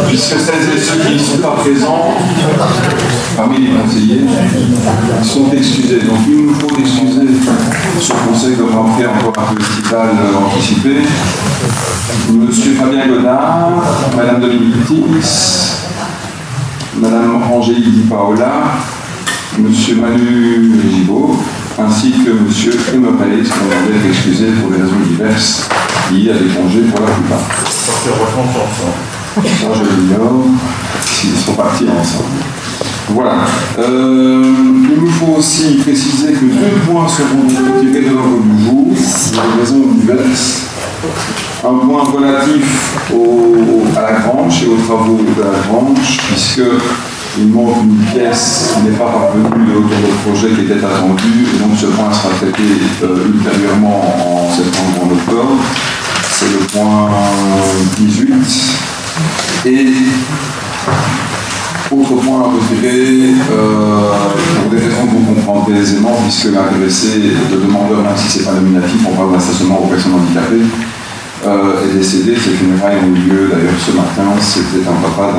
puisque celles et ceux qui ne sont pas présents, parmi les conseillers, sont excusés. Donc il nous faut excuser ce conseil de rentrée encore un peu estival anticipé. Monsieur Fabien Godard, Madame Dominique Tix, Madame Angélique Di Paola, Monsieur Manu Gibaud, ainsi que Monsieur Emerel, qui ont demandé d'être excusés pour des raisons diverses liées à des congés pour la plupart. Ça, je l'ignore, s'ils sont partis ensemble. Voilà. Il nous faut aussi préciser que 2 points seront retirés de l'ordre du jour, pour des raisons diverses. Un point relatif à la Grange et aux travaux de la Grange, puisqu'il manque une pièce qui n'est pas parvenue de l'auteur de projet qui était attendue, et donc ce point sera traité ultérieurement en septembre ou en octobre. C'est le point 18. Et autre point à retirer, pour des raisons que vous comprendrez aisément, puisque l'intéressé, le demandeur, même si ce n'est pas nominatif, on parle d'un stationnement aux personnes handicapées, est décédé. Ses funérailles ont eu lieu d'ailleurs ce matin. C'était un papa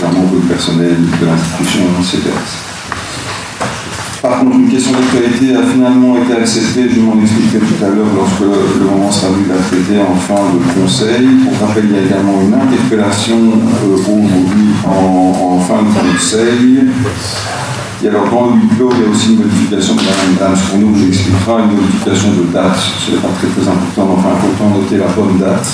d'un membre du personnel de l'institution CPS. Par contre, une question d'actualité a finalement été acceptée, je m'en expliquerai tout à l'heure lorsque le moment sera venu de la traiter en fin de conseil. Pour rappel, il y a également une interpellation aujourd'hui en fin de conseil. Et alors, dans le huis clos, il y a aussi une modification de Madame Scourneau, je expliquera, une modification de date. Ce n'est pas très important, mais enfin, important noter la bonne date.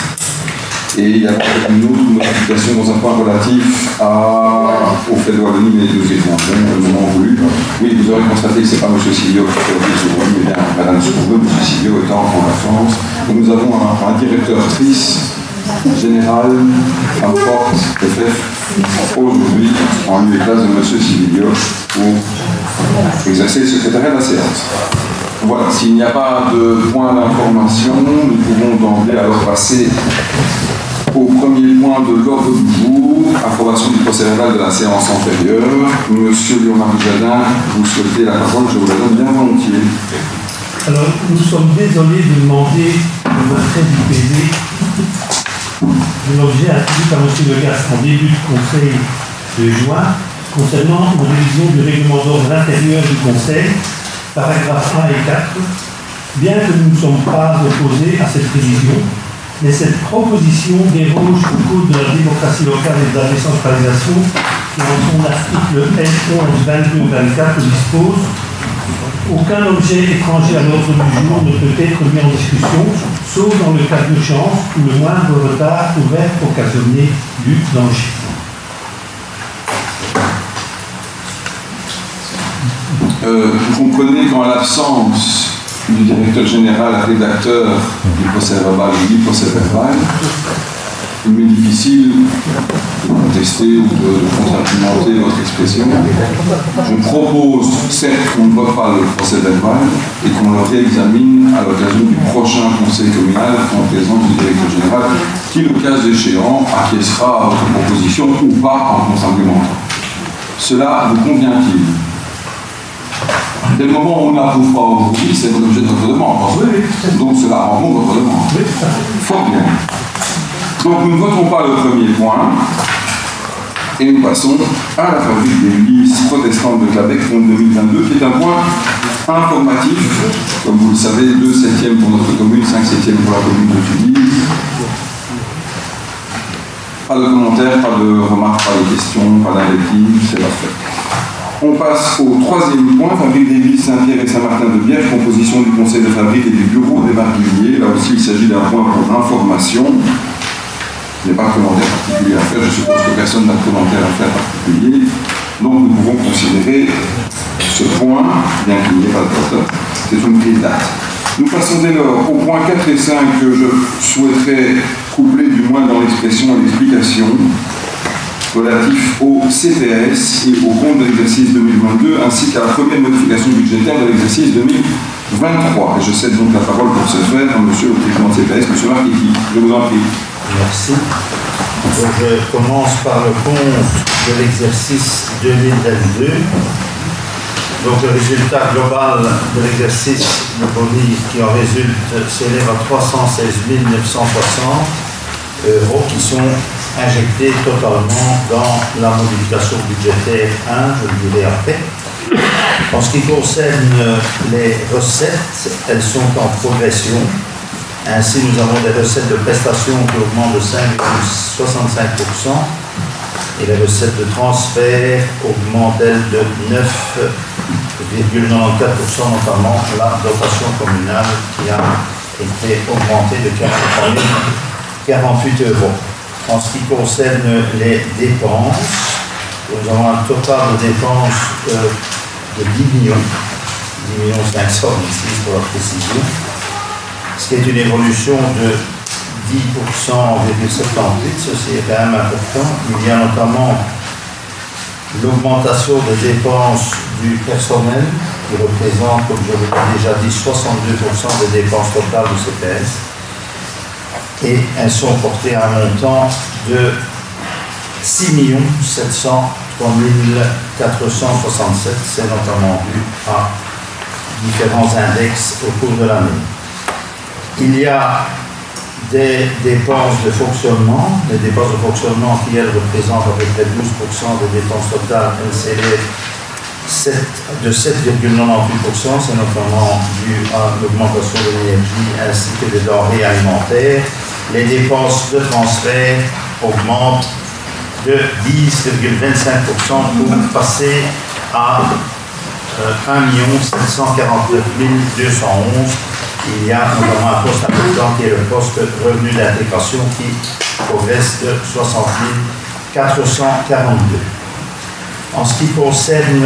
Et il y a une autre modification dans un point relatif au fait de Wallonie, mais nous y reviendrons au moment voulu. Oui, vous aurez constaté que ce n'est pas M. Silvio qui fait office aujourd'hui, mais bien Mme Scourneau, M. Silvio étant en vacances. Donc nous avons un directeur triste, général, un fort FF, aujourd'hui, en lieu et place de M. Silvio, pour exercer le secrétariat de la séance. Voilà, s'il n'y a pas de point d'information, nous pouvons d'emblée alors passer au premier point de l'ordre du jour, approbation du procès-verbal de la séance antérieure. Monsieur Léonard Jardin, vous souhaitez la parole, je vous la donne bien volontiers. Alors, nous sommes désolés de demander le retrait du PV de l'objet attribué par M. Legastre en début de conseil de juin concernant une révision du règlement d'ordre intérieur du conseil, paragraphes 1 et 4. Bien que nous ne sommes pas opposés à cette révision, mais cette proposition déroge au code de la démocratie locale et de la décentralisation qui, en son article L11-22-24, dispose « Aucun objet étranger à l'ordre du jour ne peut être mis en discussion, sauf dans le cas d'urgence ou le moindre retard pouvait occasionner du danger. » Vous comprenez qu'en l'absence du directeur général, rédacteur du procès-verbal ou du procès-verbal, il m'est difficile de contester ou de contre-argumenter votre expression. Je propose, certes, qu'on ne vote pas le procès-verbal et qu'on le réexamine à l'occasion du prochain conseil communal en présence du directeur général qui, le cas échéant, acquiescera à votre proposition ou pas en contre-argumentant. Cela vous convient-il ? Dès le moment où on n'approuve pas aujourd'hui, c'est l'objet de votre demande. Oui. Donc cela rencontre votre demande. Oui. Fort bien. Donc nous ne votons pas le premier point et nous passons à la fabrique des l'église protestante de Clabec en 2022, qui est un point informatif. Comme vous le savez, 2 septièmes pour notre commune, 5 septièmes pour la commune de Tunis. Pas de commentaires, pas de remarques, pas de questions, pas d'invectives, c'est parfait. On passe au 3e point, fabrique d'église Saint-Pierre et Saint-Martin de Bièvre, composition du conseil de fabrique et du bureau des barguilliers. Là aussi, il s'agit d'un point pour information. Je n'ai pas de commentaire particulier à faire, je suppose que personne n'a de commentaire à faire particulier. Donc nous pouvons considérer ce point, bien qu'il n'y ait pas de vote, c'est une prise d'acte. Nous passons dès lors au point 4 et 5 que je souhaiterais coupler du moins dans l'expression et l'explication, relatif au CPS et au compte de l'exercice 2022, ainsi qu'à la première modification budgétaire de l'exercice 2023. Et je cède donc la parole pour ce faire à monsieur le président de CPS, monsieur Marquetti. Je vous en prie. Merci. Donc, je commence par le compte de l'exercice 2022. Donc le résultat global de l'exercice de police qui en résulte s'élève à 316 960 € qui sont injecté totalement dans la modification budgétaire 1, je le dirai après. En ce qui concerne les recettes, elles sont en progression. Ainsi, nous avons des recettes de prestations qui augmentent de 5,65% et les recettes de transfert augmentent, elles, de 9,94%, notamment la dotation communale qui a été augmentée de 48 euros. En ce qui concerne les dépenses, nous avons un total de dépenses de 10 millions, 506 pour la précision, ce qui est une évolution de 10,78%, ceci est quand même important. Il y a notamment l'augmentation des dépenses du personnel, qui représente, comme je l'ai déjà dit, 62% des dépenses totales du CPS. Et elles sont portées à un montant de 6 703 467, c'est notamment dû à différents index au cours de l'année. Il y a des dépenses de fonctionnement, les dépenses de fonctionnement qui, elles, représentent à peu près 12% des dépenses totales, elles s'élèvent de 7,98%, c'est notamment dû à l'augmentation de l'énergie ainsi que des denrées alimentaires. Les dépenses de transfert augmentent de 10,25% pour passer à 1 749 211. Il y a notamment un poste important qui est le poste revenu d'intégration qui progresse de 60 442. En ce qui concerne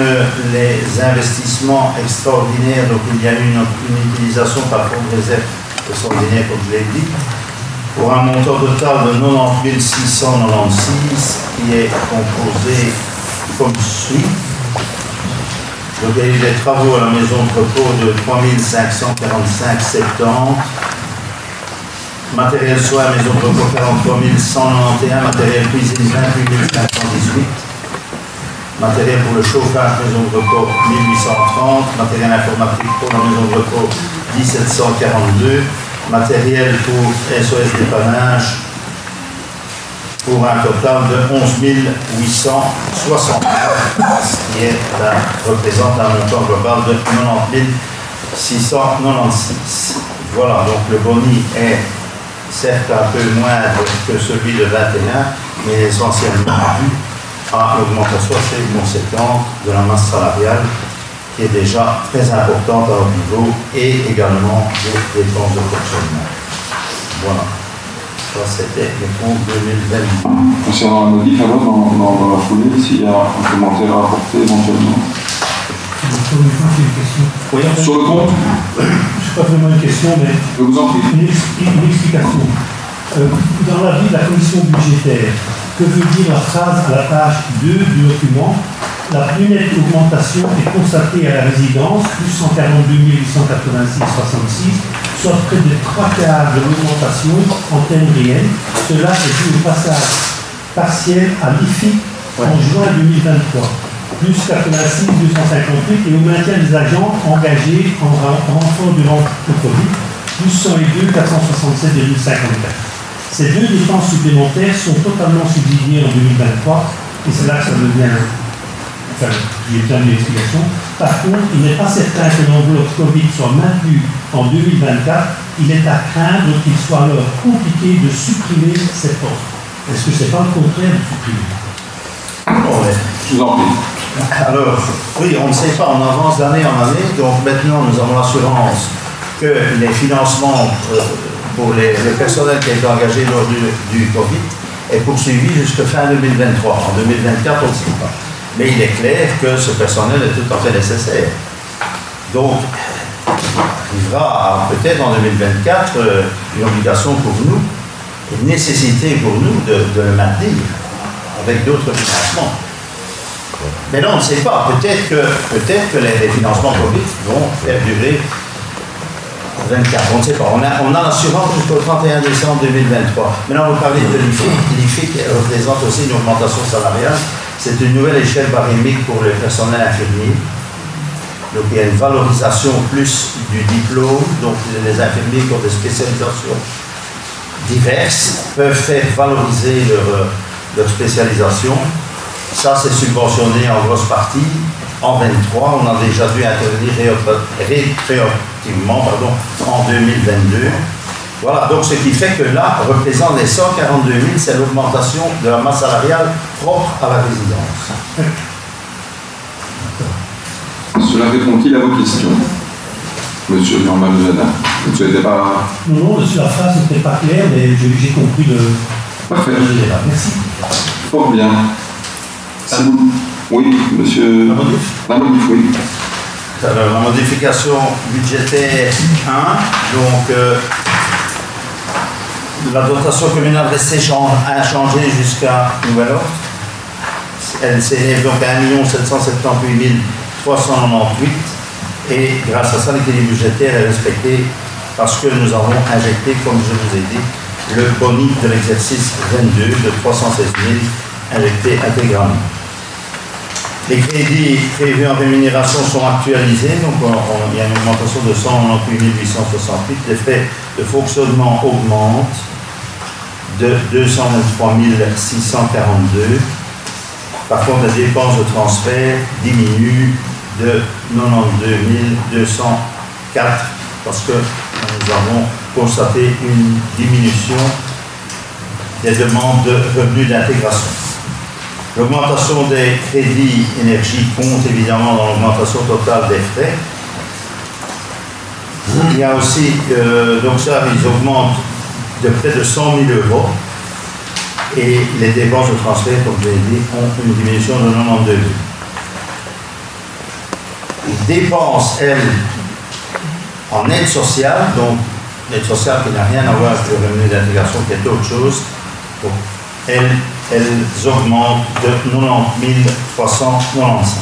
les investissements extraordinaires, donc il y a eu une utilisation par fonds de réserve extraordinaire, comme je l'ai dit, pour un montant total de 90 696 qui est composé comme suit. Donc il y a eu des travaux à la maison de repos de 3545,70. Matériel soin, maison de repos 43 191, matériel cuisine 28 518. Matériel pour le chauffage, maison de repos 1830, matériel informatique pour la maison de repos 1742, matériel pour SOS dépannage pour un total de 11 860, ce qui représente un montant global de 90 696. Voilà, donc le boni est certes un peu moindre que celui de 21, mais essentiellement dû à l'augmentation assez conséquente de la masse salariale qui est déjà très importante à leur niveau et également des dépenses de fonctionnement. Voilà. Ça, c'était le compte 2020. Concernant la modif, alors, dans la foulée, s'il y a un commentaire à apporter éventuellement. Oui, sur le compte. Je ne sais pas vraiment une question, mais je vous en prie. Une explication. Dans la vie de la commission budgétaire, que veut dire la phrase à la page 2 du document? La plus nette augmentation est constatée à la résidence, plus 142 886,66, soit près de 3/4 de l'augmentation en termes réels. Cela est dû au passage partiel à l'IFI en juin 2023, plus 86 258, et au maintien des agents engagés en renfort durant le Covid, plus 102 467,54. Ces deux dépenses supplémentaires sont totalement subsidiées en 2023, et c'est là que ça devient... Enfin, j'ai besoin d'une explication. Par contre, il n'est pas certain que l'enveloppe Covid soit maintenue en 2024. Il est à craindre qu'il soit alors compliqué de supprimer ces postes. Est-ce que ce n'est pas le contraire de supprimer? Je vous en prie. Alors, oui, on ne sait pas, on avance d'année en année. Donc maintenant, nous avons l'assurance que les financements pour le personnel qui a été engagé lors du Covid est poursuivi jusqu'à fin 2023. En 2024, on ne sait pas. Mais il est clair que ce personnel est tout à fait nécessaire. Donc, il arrivera peut-être en 2024 une obligation pour nous, une nécessité pour nous de le maintenir avec d'autres financements. Mais là, on ne sait pas. Peut-être que les financements Covid vont perdurer 24. On ne sait pas. On a l'assurance jusqu'au 31 décembre 2023. Maintenant, vous parlez de l'IFI. L'IFI représente aussi une augmentation salariale. C'est une nouvelle échelle barémique pour le personnel infirmier. Donc il y a une valorisation plus du diplôme, donc les infirmiers qui ont des spécialisations diverses peuvent faire valoriser leur spécialisation. Ça, c'est subventionné en grosse partie. En 23, on a déjà dû intervenir rétroactivement en 2022. Voilà, donc ce qui fait que là, représente les 142 000, c'est l'augmentation de la masse salariale propre à la résidence. Cela répond-il à vos questions, Monsieur Norman Jadin? Vous ne souhaitez pas... Non, la phrase n'était pas claire, mais j'ai compris le... Parfait. Merci. Fort bien. Oui, Monsieur... Lamodif, oui. Alors, la modification budgétaire 1, donc la dotation communale restée inchangée jusqu'à nouvel ordre. Elle s'élève donc à 1 778 398 et grâce à ça, l'équilibre budgétaire est respecté parce que nous avons injecté, comme je vous ai dit, le boni de l'exercice 22 de 316 000 injecté intégralement. Les crédits prévus en rémunération sont actualisés, donc il y a une augmentation de 198 868. Les frais de fonctionnement augmentent de 223 642. Par contre, les dépenses de transfert diminuent de 92 204 parce que nous avons constaté une diminution des demandes de revenus d'intégration. L'augmentation des crédits énergie compte évidemment dans l'augmentation totale des frais. Il y a aussi, donc ça, ils augmentent de près de 100 000 € et les dépenses de transfert, comme je l'ai dit, ont une diminution de 92 000. Les dépenses, elles, en aide sociale, donc l'aide sociale qui n'a rien à voir avec le revenu d'intégration, qui est autre chose, donc, elles augmentent de 90 395.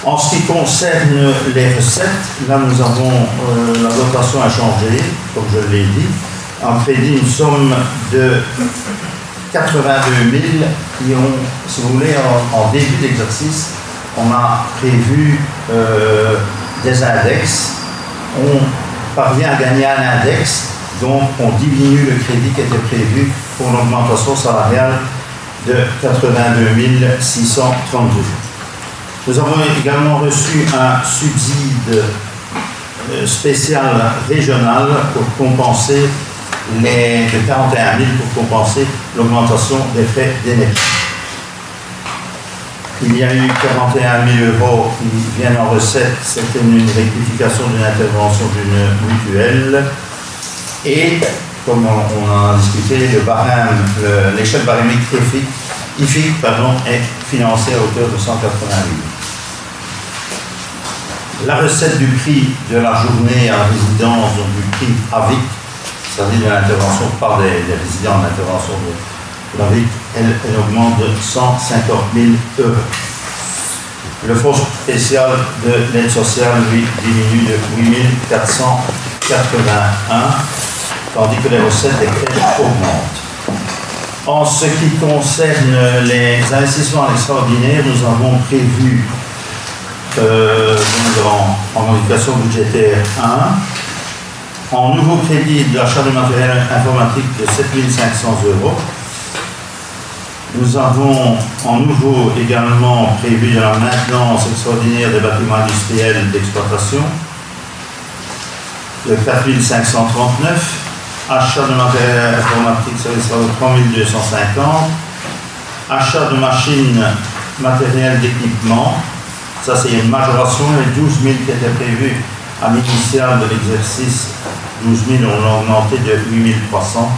En ce qui concerne les recettes, là nous avons la dotation à changer, comme je l'ai dit, en crédit une somme de 82 000 qui ont, si vous voulez, en début d'exercice, on a prévu des index, on parvient à gagner un index, donc on diminue le crédit qui était prévu pour l'augmentation salariale de 82 632. Nous avons également reçu un subside spécial régional pour compenser de 41 000 pour compenser l'augmentation des frais d'énergie. Il y a eu 41 000 € qui viennent en recette, c'était une rectification d'une intervention d'une mutuelle. Et, comme on en a discuté, l'échelle barémique IFIC est financée à hauteur de 180 000. La recette du prix de la journée à la résidence, donc du prix AVIC, c'est-à-dire de l'intervention par des résidents en intervention de l'AVIC, elle augmente de 150 000 €. Le fonds spécial de l'aide sociale, lui, diminue de 8 481, tandis que les recettes des crèches augmentent. En ce qui concerne les investissements extraordinaires, nous avons prévu en modification budgétaire 1, en nouveau crédit d'achat de matériel informatique de 7 500 €. Nous avons en nouveau également prévu de la maintenance extraordinaire des bâtiments industriels d'exploitation de 4 539. Achat de matériel informatique, ça sera de 3 250. Achat de machines, matériel d'équipement, ça c'est une majoration, les 12 000 qui étaient prévus à l'initial de l'exercice, 12 000 on l'a augmenté de 8 300.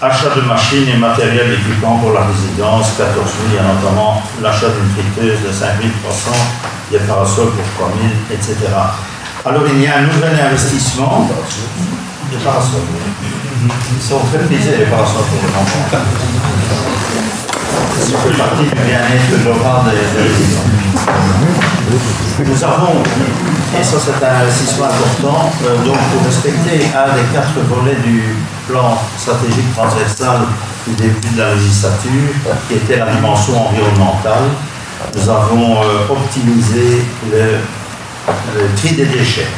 Achat de machines et matériel d'équipement pour la résidence, 14 000, il y a notamment l'achat d'une friteuse de 5 300, des parasols pour 3 000, etc. Alors il y a un nouvel investissement. Les parasols. Ils sont très plaisir les parasols pour les enfants. Ça fait partie du bien-être global des résidents. Nous avons, et ça c'est un investissement important, donc pour respecter un des 4 volets du plan stratégique transversal du début de la législature, qui était la dimension environnementale, nous avons optimisé le tri des déchets.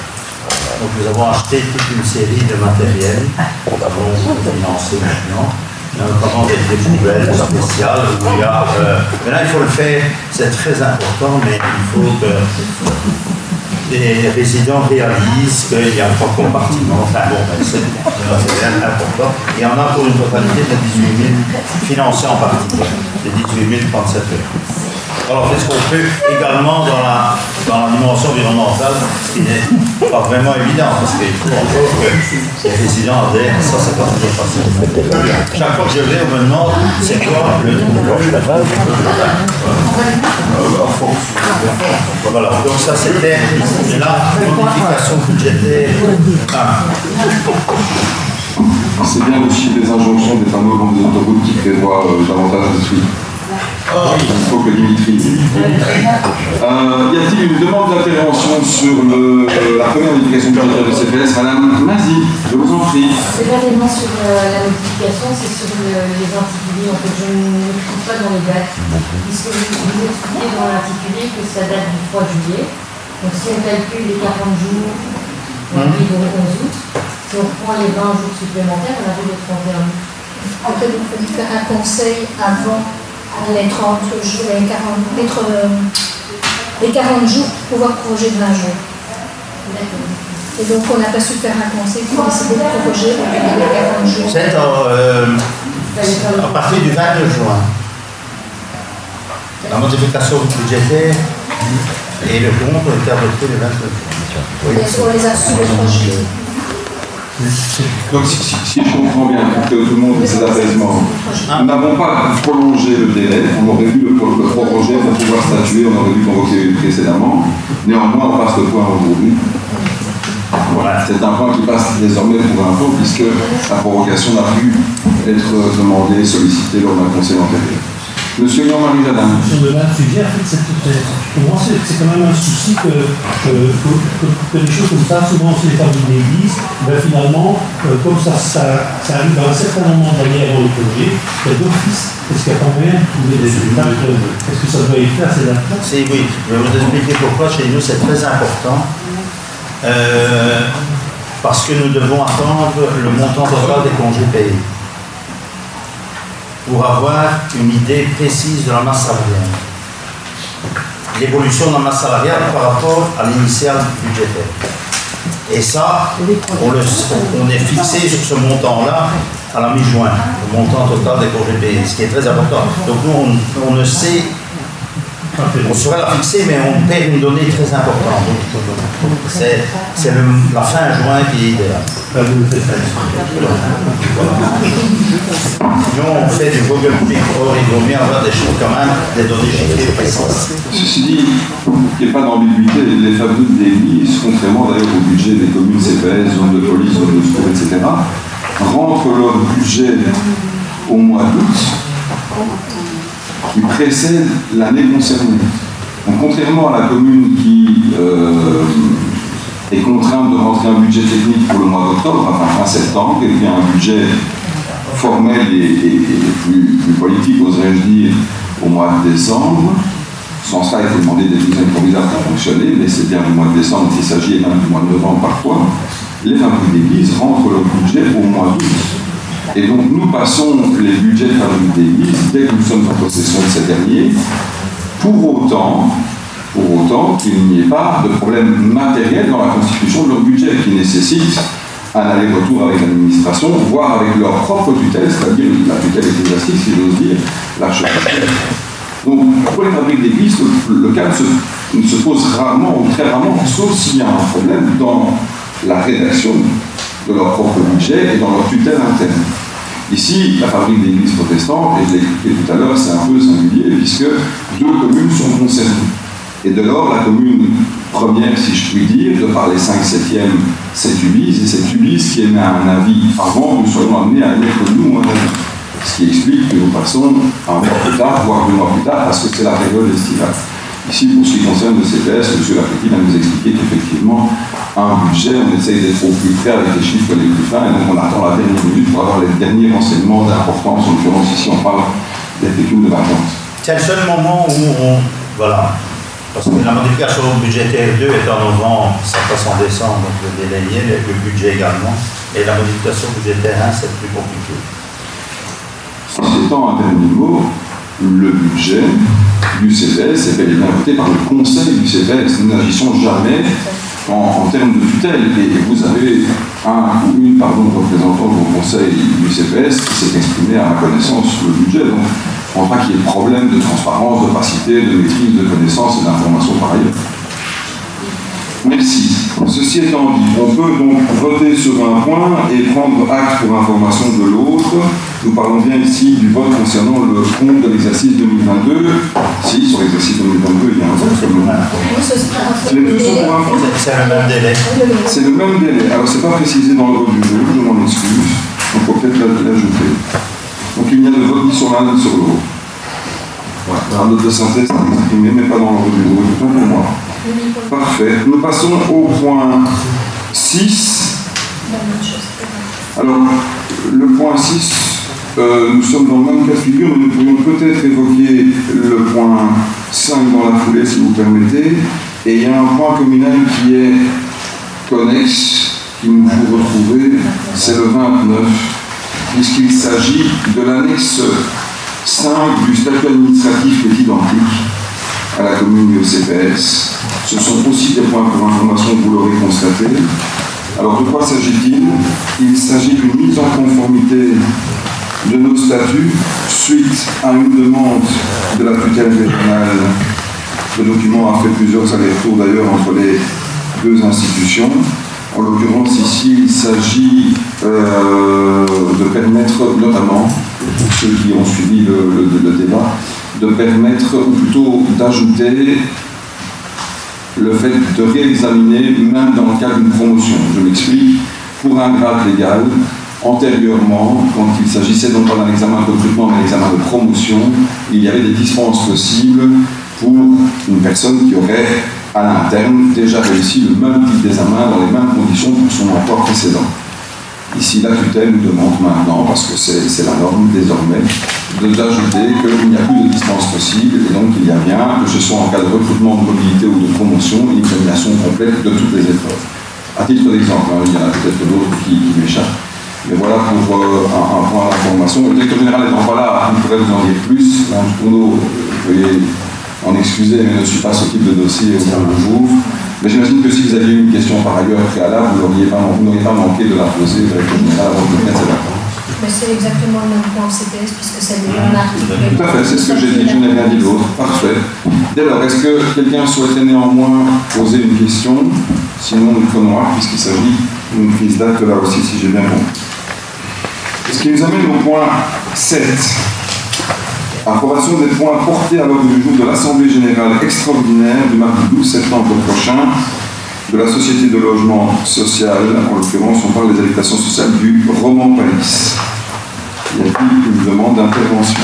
Donc nous avons acheté toute une série de matériel qu'on va financer maintenant, notamment des poubelles spéciales où il y a... mais là, il faut le faire, c'est très important, mais il faut que les résidents réalisent qu'il y a 3 compartiments. Enfin bon, c'est important. Et on a pour une totalité de 18 000 financés en partie, de 18 037 €. Alors, est-ce qu'on peut également dans la dimension environnementale, ce qui n'est pas vraiment évident, parce qu'il faut encore que les résidents adhèrent, ça c'est pas toujours facile. Chaque fois que je vais, on me demande c'est quoi le voilà, donc ça c'était la modification budgétaire. C'est bien aussi des injonctions des panneaux dans des autoroutes qui prévoient davantage de suite. Il faut que Dimitri. Y a-t-il une demande d'intervention sur la première modification budgétaire de CPS? Madame Mazi, je vous en prie. C'est pas tellement sur la modification, c'est sur les intitulés. En fait, je ne me trouve pas dans les dates, puisque vous expliquez dans l'intitulé que ça date du 3 juillet. Donc si on calcule les 40 jours, on arrive au 11 août. Si on reprend les 20 jours supplémentaires, on arrive au 31 août. En fait, il faut faire un conseil avant les 30 jours, les 40 jours pour pouvoir proroger de 20 jours. Et donc on n'a pas su faire un conseil pour décider de proroger les 40 jours. C'est à partir du 22 juin. La modification budgétaire et le compte ont été adoptés le 22 juin. On les a reçus le 3 juillet. Donc si je comprends bien, pour que tout le monde ait ses apaisements, nous n'avons pas prolongé le délai, on aurait dû le prolonger pour pouvoir statuer, on aurait dû convoquer précédemment. Néanmoins, on passe le point aujourd'hui. Voilà. C'est un point qui passe désormais pour info, puisque la prorogation n'a pu être demandée, sollicitée lors d'un conseil antérieur. Monsieur Jean-Marie Jadin. Sur le même sujet, en fait, c'est quand même un souci que des choses comme ça, souvent on se les fabrique d'église, ben finalement, comme ça arrive dans un certain moment d'année avant le projet, d'office, est-ce qu'il y a quand même trouvé des dates, est-ce que ça doit être fait à ces dates-là? Oui, je vais vous expliquer pourquoi chez nous c'est très important. Parce que nous devons attendre le montant total des congés payés pour avoir une idée précise de la masse salariale. L'évolution de la masse salariale par rapport à l'initiale budgétaire. Et ça, on est fixé sur ce montant-là à la mi-juin, le montant total des congés payés, ce qui est très important. Donc nous, on ne sait, on saurait la fixer, mais on perd une donnée très importante. C'est la fin juin qui est idéale. Nous, on fait du Google Pic, or il vaut mieux avoir des choses quand même, des données chiffrées précises. Ceci dit, il n'y a pas d'ambiguïté, les fabriques d'église, contrairement d'ailleurs au budget des communes CPS, zones de police, zones de secours, etc., rentrent leur budget au mois d'août qui précède l'année concernée. Donc, contrairement à la commune qui est contrainte de rentrer un budget technique pour le mois d'octobre, enfin fin septembre, et puis un budget formel et plus politique, oserais-je dire, au mois de décembre. Sans ça, il faut demander des douzaines provisoires pour fonctionner, mais c'est bien du mois de décembre qu'il s'agit, et même du mois de novembre parfois. Les fabriques d'église rentrent leur budget au mois d'août. Et donc nous passons les budgets de fabriques d'église dès que nous sommes en possession de ces derniers, pour autant qu'il n'y ait pas de problème matériel dans la constitution de leur budget qui nécessite un aller-retour avec l'administration, voire avec leur propre tutelle, c'est-à-dire la tutelle ecclésiastique, si j'ose dire, l'archevêché. Donc, pour les fabriques d'église, le cas ne se pose rarement, ou très rarement, sauf s'il y a un problème dans la rédaction de leur propre budget et dans leur tutelle interne. Ici, la fabrique d'église protestante, et je l'ai expliqué tout à l'heure, c'est un peu singulier, puisque 2 communes sont concernées. Et dès lors, la commune première, si je puis dire, de par les 5/7e, c'est Ulysse, et c'est Ulysse qui émet un avis avant que nous soyons amenés à émettre nous un avis. Ce qui explique que nous passons un mois plus tard, voire 2 mois plus tard, parce que c'est la période estivale. Ici, pour ce qui concerne le CPS, M. Lafetti vient nous expliquer qu'effectivement, un budget, on essaye d'être au plus près avec les chiffres les plus fins, et donc on attend la dernière minute pour avoir les derniers renseignements d'importance, en l'occurrence ici on parle des pécules de vacances. C'est le seul moment où on... Voilà. Parce que la modification budgétaire 2 est en novembre, ça passe en décembre, donc le délai y est, le budget également. Et la modification budgétaire 1, c'est plus compliqué. Ceci étant, un dernier mot, le budget du CPS est bel et bien voté par le conseil du CPS. Nous n'agissons jamais en termes de tutelle. Et vous avez un ou une représentant au conseil du CPS qui s'est exprimé à ma connaissance sur le budget. Donc, je ne pense pas qu'il y ait de problème de transparence, d'opacité, de maîtrise, de connaissance et d'information par ailleurs. Merci. Ceci étant dit, on peut donc voter sur un point et prendre acte pour information de l'autre. Nous parlons bien ici du vote concernant le compte de l'exercice 2022. Si, sur l'exercice 2022, il y a un vote sur le même. Les deux sont pour un point. C'est le même délai. C'est le même délai. Alors, c'est pas précisé dans l'ordre du jour, je m'en excuse. Donc, il faut peut-être l'ajouter. Donc, il n'y a de vote ni sur l'un ni sur l'autre. Voilà. La note de synthèse est exprimée, mais pas dans l'ordre du jour. Tout pour moi. Parfait. Nous passons au point 6. Alors, le point 6, nous sommes dans le même cas de figure, mais nous pourrions peut-être évoquer le point 5 dans la foulée, si vous permettez. Et il y a un point communal qui est connexe, qu'il nous faut retrouver, c'est le 29, puisqu'il s'agit de l'annexe 5 du statut administratif qui est identique à la commune du CPS. Ce sont aussi des points pour information que vous l'aurez constaté. Alors, de quoi s'agit-il? Il s'agit d'une mise en conformité de nos statuts suite à une demande de la tutelle régionale. Le document a fait plusieurs allers-retours d'ailleurs entre les deux institutions. En l'occurrence, ici, il s'agit de permettre, notamment, pour ceux qui ont suivi le débat, de permettre, ou plutôt d'ajouter le fait de réexaminer, même dans le cadre d'une promotion. Je m'explique. Pour un grade légal, antérieurement, quand il s'agissait non pas d'un examen de recrutement, mais d'un examen de promotion, il y avait des dispenses possibles pour une personne qui aurait, à l'interne, déjà réussi le même type d'examen dans les mêmes conditions pour son emploi précédent. Ici, la tutelle nous demande maintenant, parce que c'est la norme désormais, d'ajouter qu'il n'y a plus de dispense possible, et donc il y a bien, que ce soit en cas de recrutement, de mobilité ou de promotion, une examination complète de toutes les épreuves. À titre d'exemple, il y en a peut-être d'autres qui m'échappent. Mais voilà pour un point d'information. Le directeur général n'étant pas là, il pourrait vous en dire plus. L'Ange Tourneau, vous pouvez en excuser, mais ne suis pas ce type de dossier au bout du jour. Mais j'imagine que si vous aviez une question par ailleurs préalable, vous n'auriez pas manqué de la poser au directeur général avant de mettre cette accord. Mais c'est exactement le même point au CPS, puisque c'est le même article. Tout à fait, c'est ce que j'ai dit, je n'ai rien dit d'autre. Parfait. Dès lors, est-ce que quelqu'un souhaiterait néanmoins poser une question? Sinon, nous prenons acte, puisqu'il s'agit d'une prise d'acte là aussi, si j'ai bien compris. Ce qui nous amène au point 7. Approbation des points portés à l'ordre du jour de l'Assemblée Générale Extraordinaire du mardi 12 septembre prochain de la Société de Logement Social. En l'occurrence, on parle des habitations sociales du Roman Palis. Y a-t-il une demande d'intervention?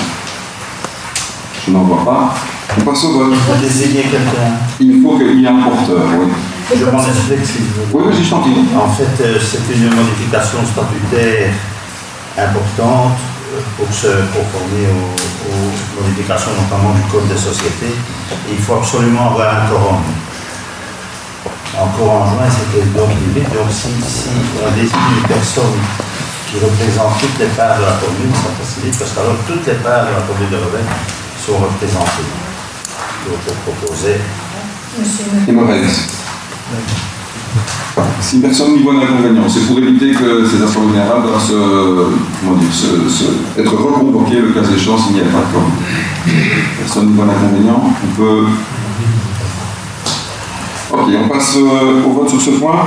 Je n'en vois pas. On passe au vote. Il faut désigner quelqu'un. Il faut qu'il y ait un porteur, oui. Je m'en explique si vous voulez. Oui, je t'en prie. En fait, c'est une modification statutaire importante pour se conformer aux modifications, notamment du Code des sociétés. Et il faut absolument avoir un quorum. Encore en juin, c'était donc limite. Donc, si on désigne une personne qui représente toutes les parts de la commune, ça facilite, parce qu'alors toutes les parts de la commune de Rovenne sont représentées. Donc, je proposais. Et Maurice. Si personne n'y voit d'inconvénient, c'est pour éviter que ces assemblées générales doivent être reconvoquées le cas échéant s'il n'y a pas de quorum. Personne n'y voit d'inconvénient. On peut. Ok, on passe au vote sur ce point.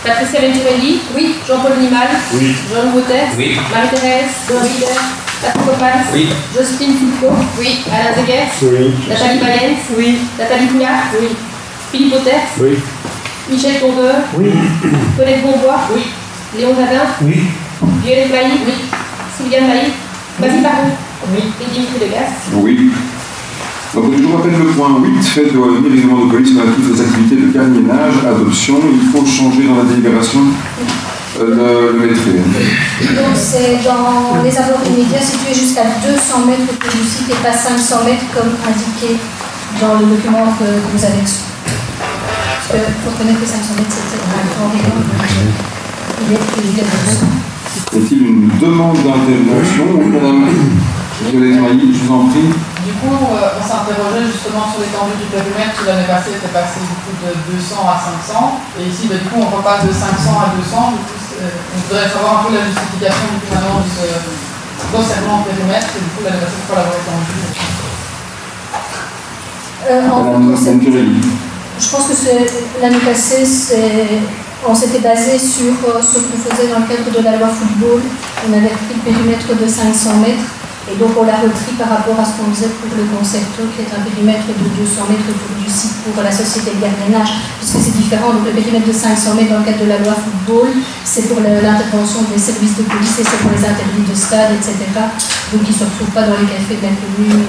Patricia Venturelli. Oui. Jean-Paul Nimal. Oui. Jean Boutès. Oui. Marie-Thérèse. Doris. Patrick Copals. Oui. Joséphine Foucault. Oui. Alain Zegers. Oui. Nathalie Bayens. Oui. Nathalie Couillard. Oui. Philippe Auters. Oui. Michel Tombeur. Oui. Colette Bonbois. Oui. Léon Jadin. Oui. Violette Bailly. Oui. Sylviane Bailly. Basile Barou. Oui. Et Dimitri Degas. Oui. Donc, je vous rappelle le point 8, fait de revenir règlement de police relatif aux activités de gardiennage, adoption. Il faut changer dans la délibération le métrer. Donc c'est dans les abords immédiats situés jusqu'à 200 mètres autour du site et pas 500 mètres comme indiqué dans le document que vous avez reçu. Parce qu'il faut reconnaître que 500 mètres, c'était en règle. Il est reçu. Y a-t-il une demande d'intervention? Madame Violette Mailly, je vous en prie. Du coup, on s'interrogeait justement sur l'étendue du périmètre qui l'année passée était passé du coup de 200 à 500. Et ici, du coup, on repasse de 500 à 200. Du coup, on voudrait savoir un peu la justification du coup maintenant de ce resserrement de périmètre. Et du coup, l'année passée, pourquoi l'avoir étendu? Je pense que l'année passée, on s'était basé sur ce qu'on faisait dans le cadre de la loi football. On avait pris le périmètre de 500 mètres et donc on l'a repris par rapport à ce qu'on faisait pour le concerto, qui est un périmètre de 200 mètres autour du site pour la société de gardiennage, puisque c'est différent. Donc le périmètre de 500 mètres dans le cadre de la loi football, c'est pour l'intervention des services de police et c'est pour les interdits de stade, etc. Donc ils ne se retrouvent pas dans les cafés de la commune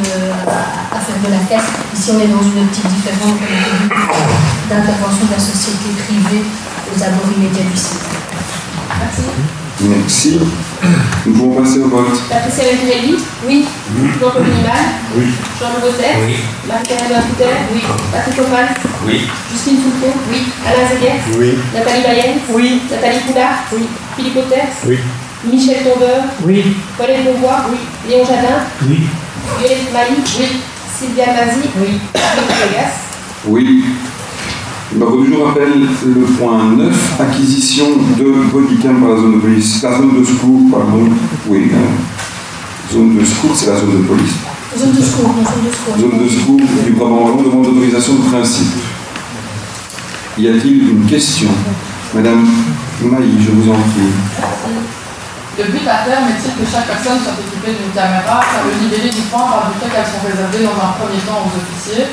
à faire de la casse. Ici on est dans une optique différente d'intervention de la société privée aux abords immédiats du site. Merci. Merci. Nous pouvons passer au vote. Patricia Venturelli? Oui. Jean-Paul Minimal? Oui. Jean-Louis Gauzet? Oui. Marie-Thérèse Lancouter? Oui. Patrick Opal? Oui. Justine Foulquet? Oui. Alain Zeguet? Oui. Nathalie Bayens? Oui. Nathalie Poulard? Oui. Philippe Auters? Oui. Michel Tondeur? Oui. Colette Beauvois? Oui. Léon Jadin? Oui. Violette Mailly? Oui. Sylvia Mazie? Oui. Philippe Legas? Oui. L'ordre du jour appelle le point 9, acquisition de bodycam par la zone de police. La zone de secours, pardon. Oui. Zone de secours, c'est la zone de police. Zone de secours, non, zone de secours. Zone de secours du Brabant-Wallon demande d'autorisation de principe. Y a-t-il une question? Madame Mailly, je vous en prie. Le but à terme est-il que chaque personne soit équipée d'une caméra, ça veut libérer du temps par du fait qu'elles sont réservées dans un premier temps aux officiers.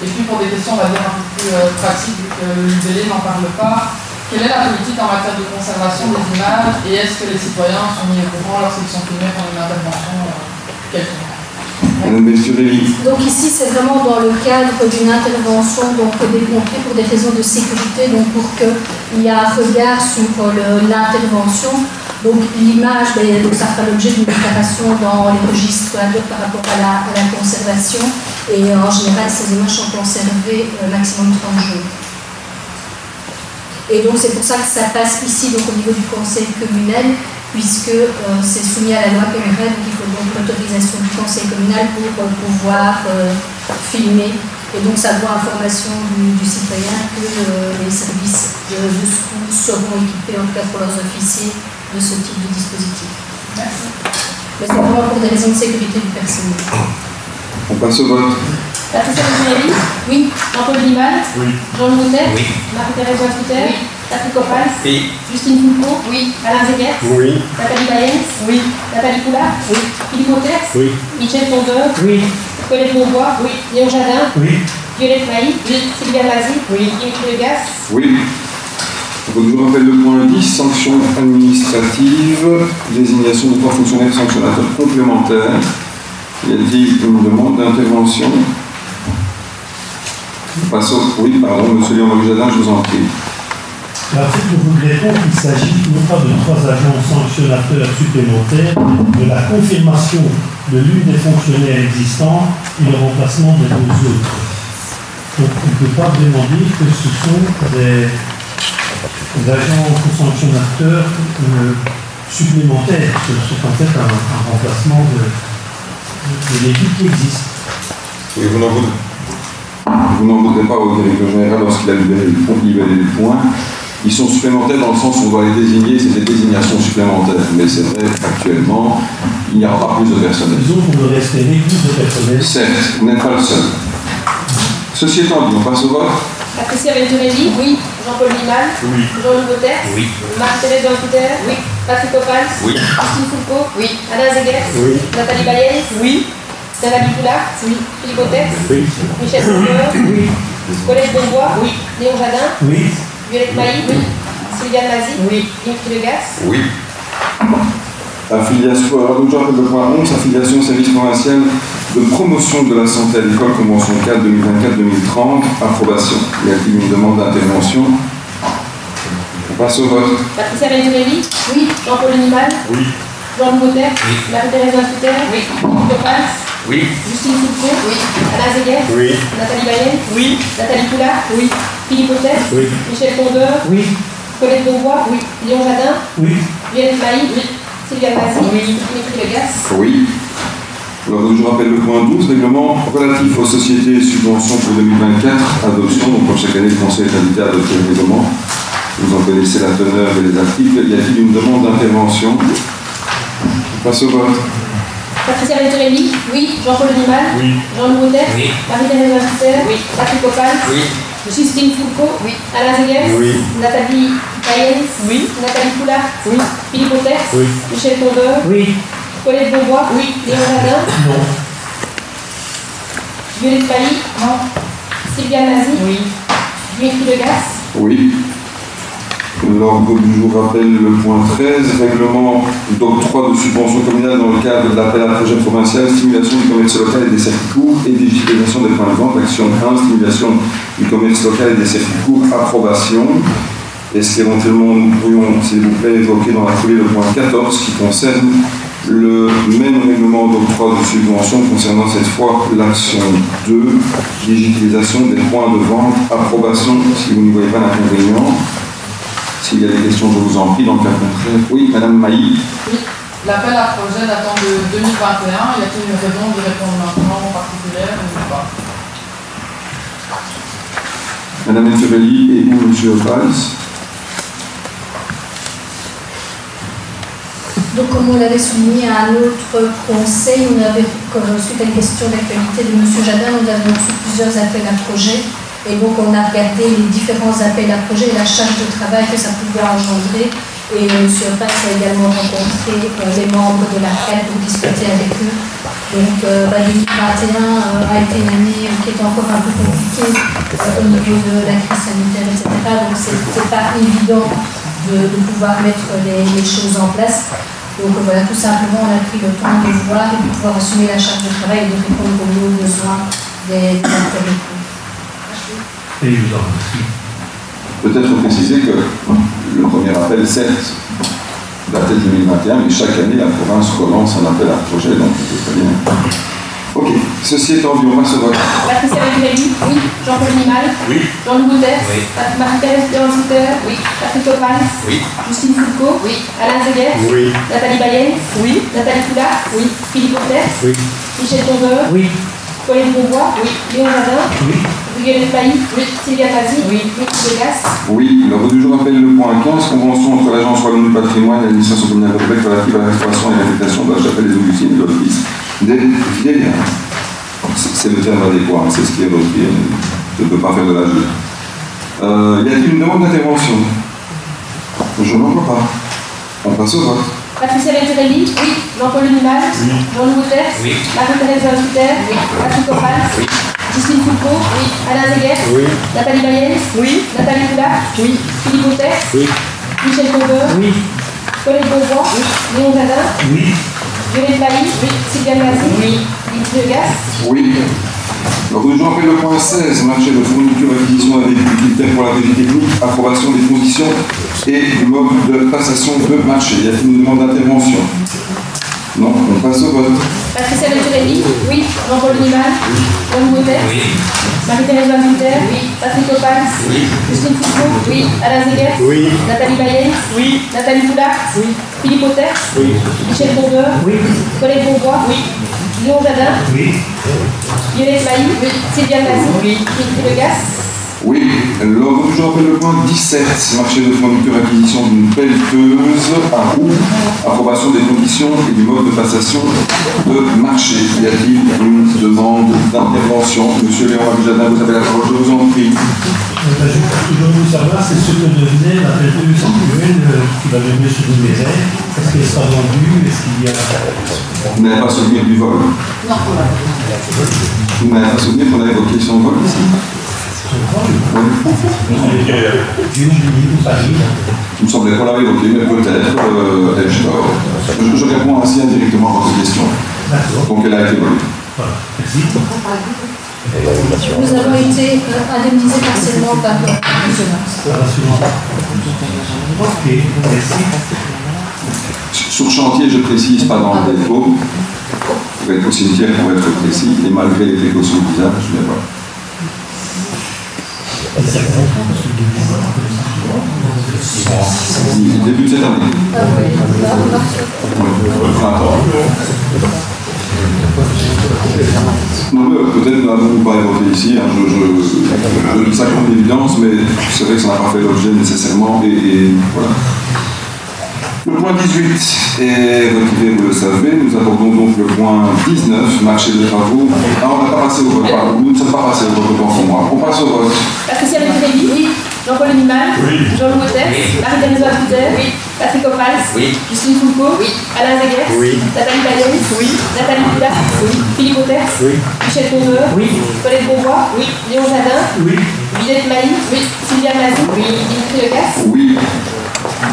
Et puis pour des questions, on va dire, un peu plus pratiques, vu que le libellé n'en parle pas, quelle est la politique en matière de conservation des images et est-ce que les citoyens sont mis au courant lorsqu'ils sont filmés pendant une intervention quelconque? Madame Venturelli. Donc ici, c'est vraiment dans le cadre d'une intervention donc décontrée pour des raisons de sécurité, donc pour qu'il y ait un regard sur l'intervention. Donc l'image, ça fera l'objet d'une déclaration dans les registres par rapport à la conservation. Et en général, ces images sont conservées maximum 30 jours. Et donc c'est pour ça que ça passe ici donc, au niveau du conseil communal, puisque c'est soumis à la loi communale, donc il faut donc l'autorisation du conseil communal pour pouvoir filmer. Et donc ça doit information du citoyen que les services de secours seront équipés, en tout cas pour leurs officiers, de ce type de dispositif. Merci. Mais c'est vraiment pour des raisons de sécurité du personnel. On passe au vote. Patricia Venturelli? Oui. Jean-Paul Minimal? Oui. Jean-Louis Gauzet? Oui. Marie-Thérèse Lancouter? Oui. Patrick Opal? Oui. Justine Foulquet? Oui. Alain Zeguet? Oui. Nathalie Bayens? Oui. Nathalie Poulard? Oui. Philippe Auters? Oui. Michel Tondeur? Oui. Colette Beauvois? Oui. Léon Jadin? Oui. Violette Mailly? Oui. Sylvia Mazie? Oui. Philippe Legas? Oui. Je vous rappelle le point 10, sanctions administratives, désignation de 3 fonctionnaires sanctionnateurs complémentaires. Y a-t-il une demande d'intervention? Oui, pardon, monsieur Léon Jadin, je vous en prie. En fait, nous regrettons qu'il s'agit non pas de 3 agents sanctionnateurs supplémentaires, de la confirmation de l'une des fonctionnaires existants et le remplacement des 2 autres. Donc on ne peut pas vraiment dire que ce sont des agents sanctionnateurs supplémentaires. C'est en fait un remplacement de l'équipe qui existe. Oui, vous n'en voudrez pas au directeur général lorsqu'il a libéré le point. Ils sont supplémentaires dans le sens où on doit les désigner, c'est des désignations supplémentaires. Mais c'est vrai, actuellement, il n'y aura pas plus de personnel. Disons qu'on veut espérer plus de personnel. Certes, vous n'êtes pas le seul. Ceci étant dit, on passe au vote. Patricia Venturelli? Oui. Jean-Paul Minimal? Oui. Jean-Louis Gauzet? Oui. Marie-Thérèse Lancouter? Oui. Patrick Opal? Oui. Justine Foulquet? Oui. Alain Zeguet? Oui. Nathalie Bayens? Oui. Nathalie Poulard? Oui. Philippe Auters? Oui. Michel Tondeur? Oui. Colette Beauvois? Oui. Léon Jadin? Oui. Violette Mailly? Oui. Sylvia Mazie? Oui. Philippe Legas? Oui. Affiliation, alors donc je rappelle le point 11, affiliation au service provincial de promotion de la santé à l'école, convention 4 2024-2030, approbation. Y a-t-il une demande d'intervention? On passe au vote. Patricia Venturelli? Oui. Jean-Paul Minimal? Oui. Jean-Louis Gauzet? Oui. Marie-Thérèse Lancouter? Oui. Philippe Opal? Oui. Justine Foulco. Oui. Alain Zeguer. Oui. Nathalie Bayenne. Oui. Nathalie Poulard. Oui. Philippe Autet. Oui. Michel Tondeur. Oui. Colette Beauvois. Oui. Léon Jadin. Oui. Violette Mailly. Oui. Sylviane Mazie. Oui. Dimitri Legas. Oui. Alors, je rappelle le point 12, règlement relatif aux sociétés et subventions pour 2024, adoption. Donc, comme chaque année, le Conseil est invité à adopter le règlement. Vous en connaissez la teneur et les articles. Y a-t-il une demande d'intervention? Je passe au vote. Patricia Venturelli. Oui. Jean-Paul Nimal. Oui. Jean-Louis Autet. Oui. Marie-Thérèse Lanciter. Oui. Patrick Opal. Oui. Justine Foulco. Oui. Alain Zeguer. Oui. Nathalie Bayenne. Oui. Nathalie Poulard. Oui. Philippe Autet. Oui. Michel Tondeur. Oui. Colette Beauvois. Oui. Léon Jadin. Non. Violette Mailly. Non. Sylviane Mazie. Oui. Dimitri Legas. Oui. L'ordre du jour rappelle le point 13, règlement d'octroi de subventions communales dans le cadre de l'appel à projet provincial, stimulation du commerce local et des circuits courts et digitalisation des points de vente, action 1, stimulation du commerce local et des circuits courts, approbation. Est-ce qu'éventuellement nous pourrions, s'il vous plaît, évoquer dans la foulée le point 14 qui concerne le même règlement d'octroi de subvention concernant cette fois l'action 2, digitalisation des points de vente, approbation, si vous n'y voyez pas d'inconvénient. S'il y a des questions, je vous en prie, dans le cas contraire. Oui, Madame Mailly. Oui. L'appel à projet datant de 2021, y a-t-il une raison de répondre maintenant en particulier ou pas? Madame Venturelli et vous, Monsieur Valls. Donc, comme on l'avait souligné à un autre conseil, on avait, suite à une question d'actualité de M. Jadin, nous avons reçu plusieurs appels à projets. Et donc, on a regardé les différents appels à projets et la charge de travail que ça pouvait engendrer. Et M. Valls a également rencontré les membres de la CAD pour discuter avec eux. Donc, 2021 a été une année qui est encore un peu compliquée au niveau de la crise sanitaire, etc. Donc, c'est pas évident de pouvoir mettre les choses en place. Donc voilà, tout simplement, on a pris le temps de voir et de pouvoir assumer la charge de travail et de répondre aux besoins des intéressés. Et je vous en remercie. Peut-être préciser que le premier appel, certes, datait de 2021, mais chaque année, la province relance un appel à projet, donc c'est très bien. Ok, ceci étant dit, on passe au vote. Patricia Venturelli. Oui. Jean-Paul Nimal. Oui. Jean-Louis Autet. Oui. Marie-Thérèse Lanciter. Oui. Patrick Opal. Oui. Justine Foulco. Oui. Alain Zeguer. Oui. Nathalie Bayenne. Oui. Nathalie Poulard. Oui. Philippe Autet. Oui. Michel Tondeur. Oui. Colette Beauvois. Oui. Léon Jadin. Oui. Violette Mailly. Oui. Sylviane Mazie. Oui. Dimitri Legas. Oui, l'ordre du jour appelle le point 15, convention entre l'Agence royale du patrimoine et l'administration communale de Québec relative à la restauration et l'affectation de la chapelle des Augustines et de l'Office des vieillards. C'est le terme adéquat, c'est ce qui est repris. Je ne peux pas faire de la jeu. Y a-t-il une demande d'intervention? Je n'en vois pas. On passe au vote. Patricia Venturelli. Oui. Jean-Paul Nimal. Oui. Jean-Louis Autet. Oui. Marie-Thérèse Lanciter. Oui. Patrick Opal. Oui. Justine Foulco. Oui. Alain Zeguer. Oui. Nathalie Bayenne. Oui. Nathalie Poulard. Oui. Philippe Autet. Oui. Michel Tondeur. Oui. Colette Beauvois. Oui. Léon Jadin. Oui. Violette Mailly. Oui. Sylviane Mazie. Oui. Dimitri Legas. Oui. L'ordre du jour appelle le point 16, marché de fourniture et acquisition d'un véhicule utilitaire pour la régie technique, approbation des conditions et du mode de passation de marché. Y a-t-il une demande d'intervention? Non, on passe au vote. Patricia Venturelli. Oui. Jean-Paul Nimal. Jean-Louis Autet. Oui. Marie-Thérèse Lanciter. Oui. Patrick Opal. Oui. Justine Foulco. Oui. Alain Zeguer. Oui. Nathalie Bayenne. Oui. Nathalie Poulard. Oui. Philippe Autet. Oui. Michel Tondeur. Oui. Colette Beauvois. Oui. Léon Jadin. Oui. Violette Mailly. Oui. Sylviane Mazie. Oui. Dimitri Legas. Oui, l'ordre du jour appelle le point 17, marché de fourniture et acquisition d'une pelleteuse à roue, approbation des conditions et du mode de passation de marché. Y a-t-il une demande d'intervention? Monsieur Léon Jadin, vous avez la parole, je vous en prie. Je voulais savoir, c'est ce que devenait la pelleteuse actuelle qui va devenir sur une maison. Est-ce qu'elle sera vendue? Est-ce qu'il y a... Vous n'avez pas souvenir du vol? Non. Vous n'avez pas souvenir qu'on a évoqué son vol ici? J'ai oublié ou Paris. Il me semblait qu'on l'avait évoqué, mais peut-être, je réponds ainsi indirectement à votre question. D'accord. Donc elle a été volée. Voilà. Merci. Nous avons été indemnisés partiellement par l'assurance. Ok, merci. Sur chantier, je précise, pas dans le dépôt. être au cimetière pour être précis, et malgré les précautions d'usage, mais voilà. Début de cette année. Non, peut-être n'avons-nous pas évoqué ici, hein, je dis ça comme une évidence, mais c'est vrai que ça n'a pas fait l'objet nécessairement, et voilà. Le point 18 est retiré, vous le savez. Nous abordons donc le point 19, marché de travaux. Ah, on n'a pas passé au vote, pardon. Nous ne sommes pas passés au vote, autant pour moi. On passe au vote. Patricia Lévy, oui. Jean-Paul Minimal, oui. Jean-Louis Wouters, oui. Marie-Thérèse Couder, oui. Patrick Opals, oui. Justine Foucault, oui. Alain Zaguers, oui. Nathalie Bayens, oui. Nathalie Pilas, oui. Philippe Wouters, oui. Michel Pondeur, oui. Colette Beauvois, oui. Léon Jadin, oui. Juliette Maï, oui. Sylvia Mazou, oui. Dimitri Lecasse, oui.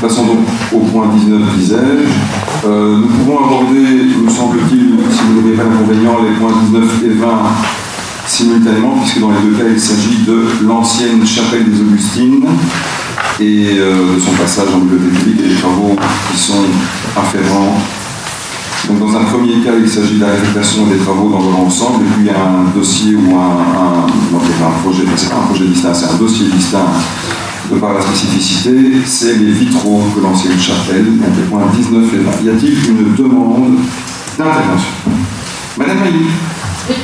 Passons donc au point 19, disais-je. Nous pouvons aborder, me semble-t-il, si vous n'avez pas d'inconvénient, les points 19 et 20 simultanément, puisque dans les deux cas, il s'agit de l'ancienne chapelle des Augustines et de son passage en bibliothèque publique et des travaux qui sont afférents. Donc, dans un premier cas, il s'agit de la réflexion des travaux dans leur ensemble, et puis il y a un dossier ou un projet, c'est pas un projet distinct, c'est un dossier distinct. De par la spécificité, c'est les vitraux de l'ancienne chapelle, donc les points 19 et 20. Y a-t-il une demande d'intervention? Madame Mailly. Oui.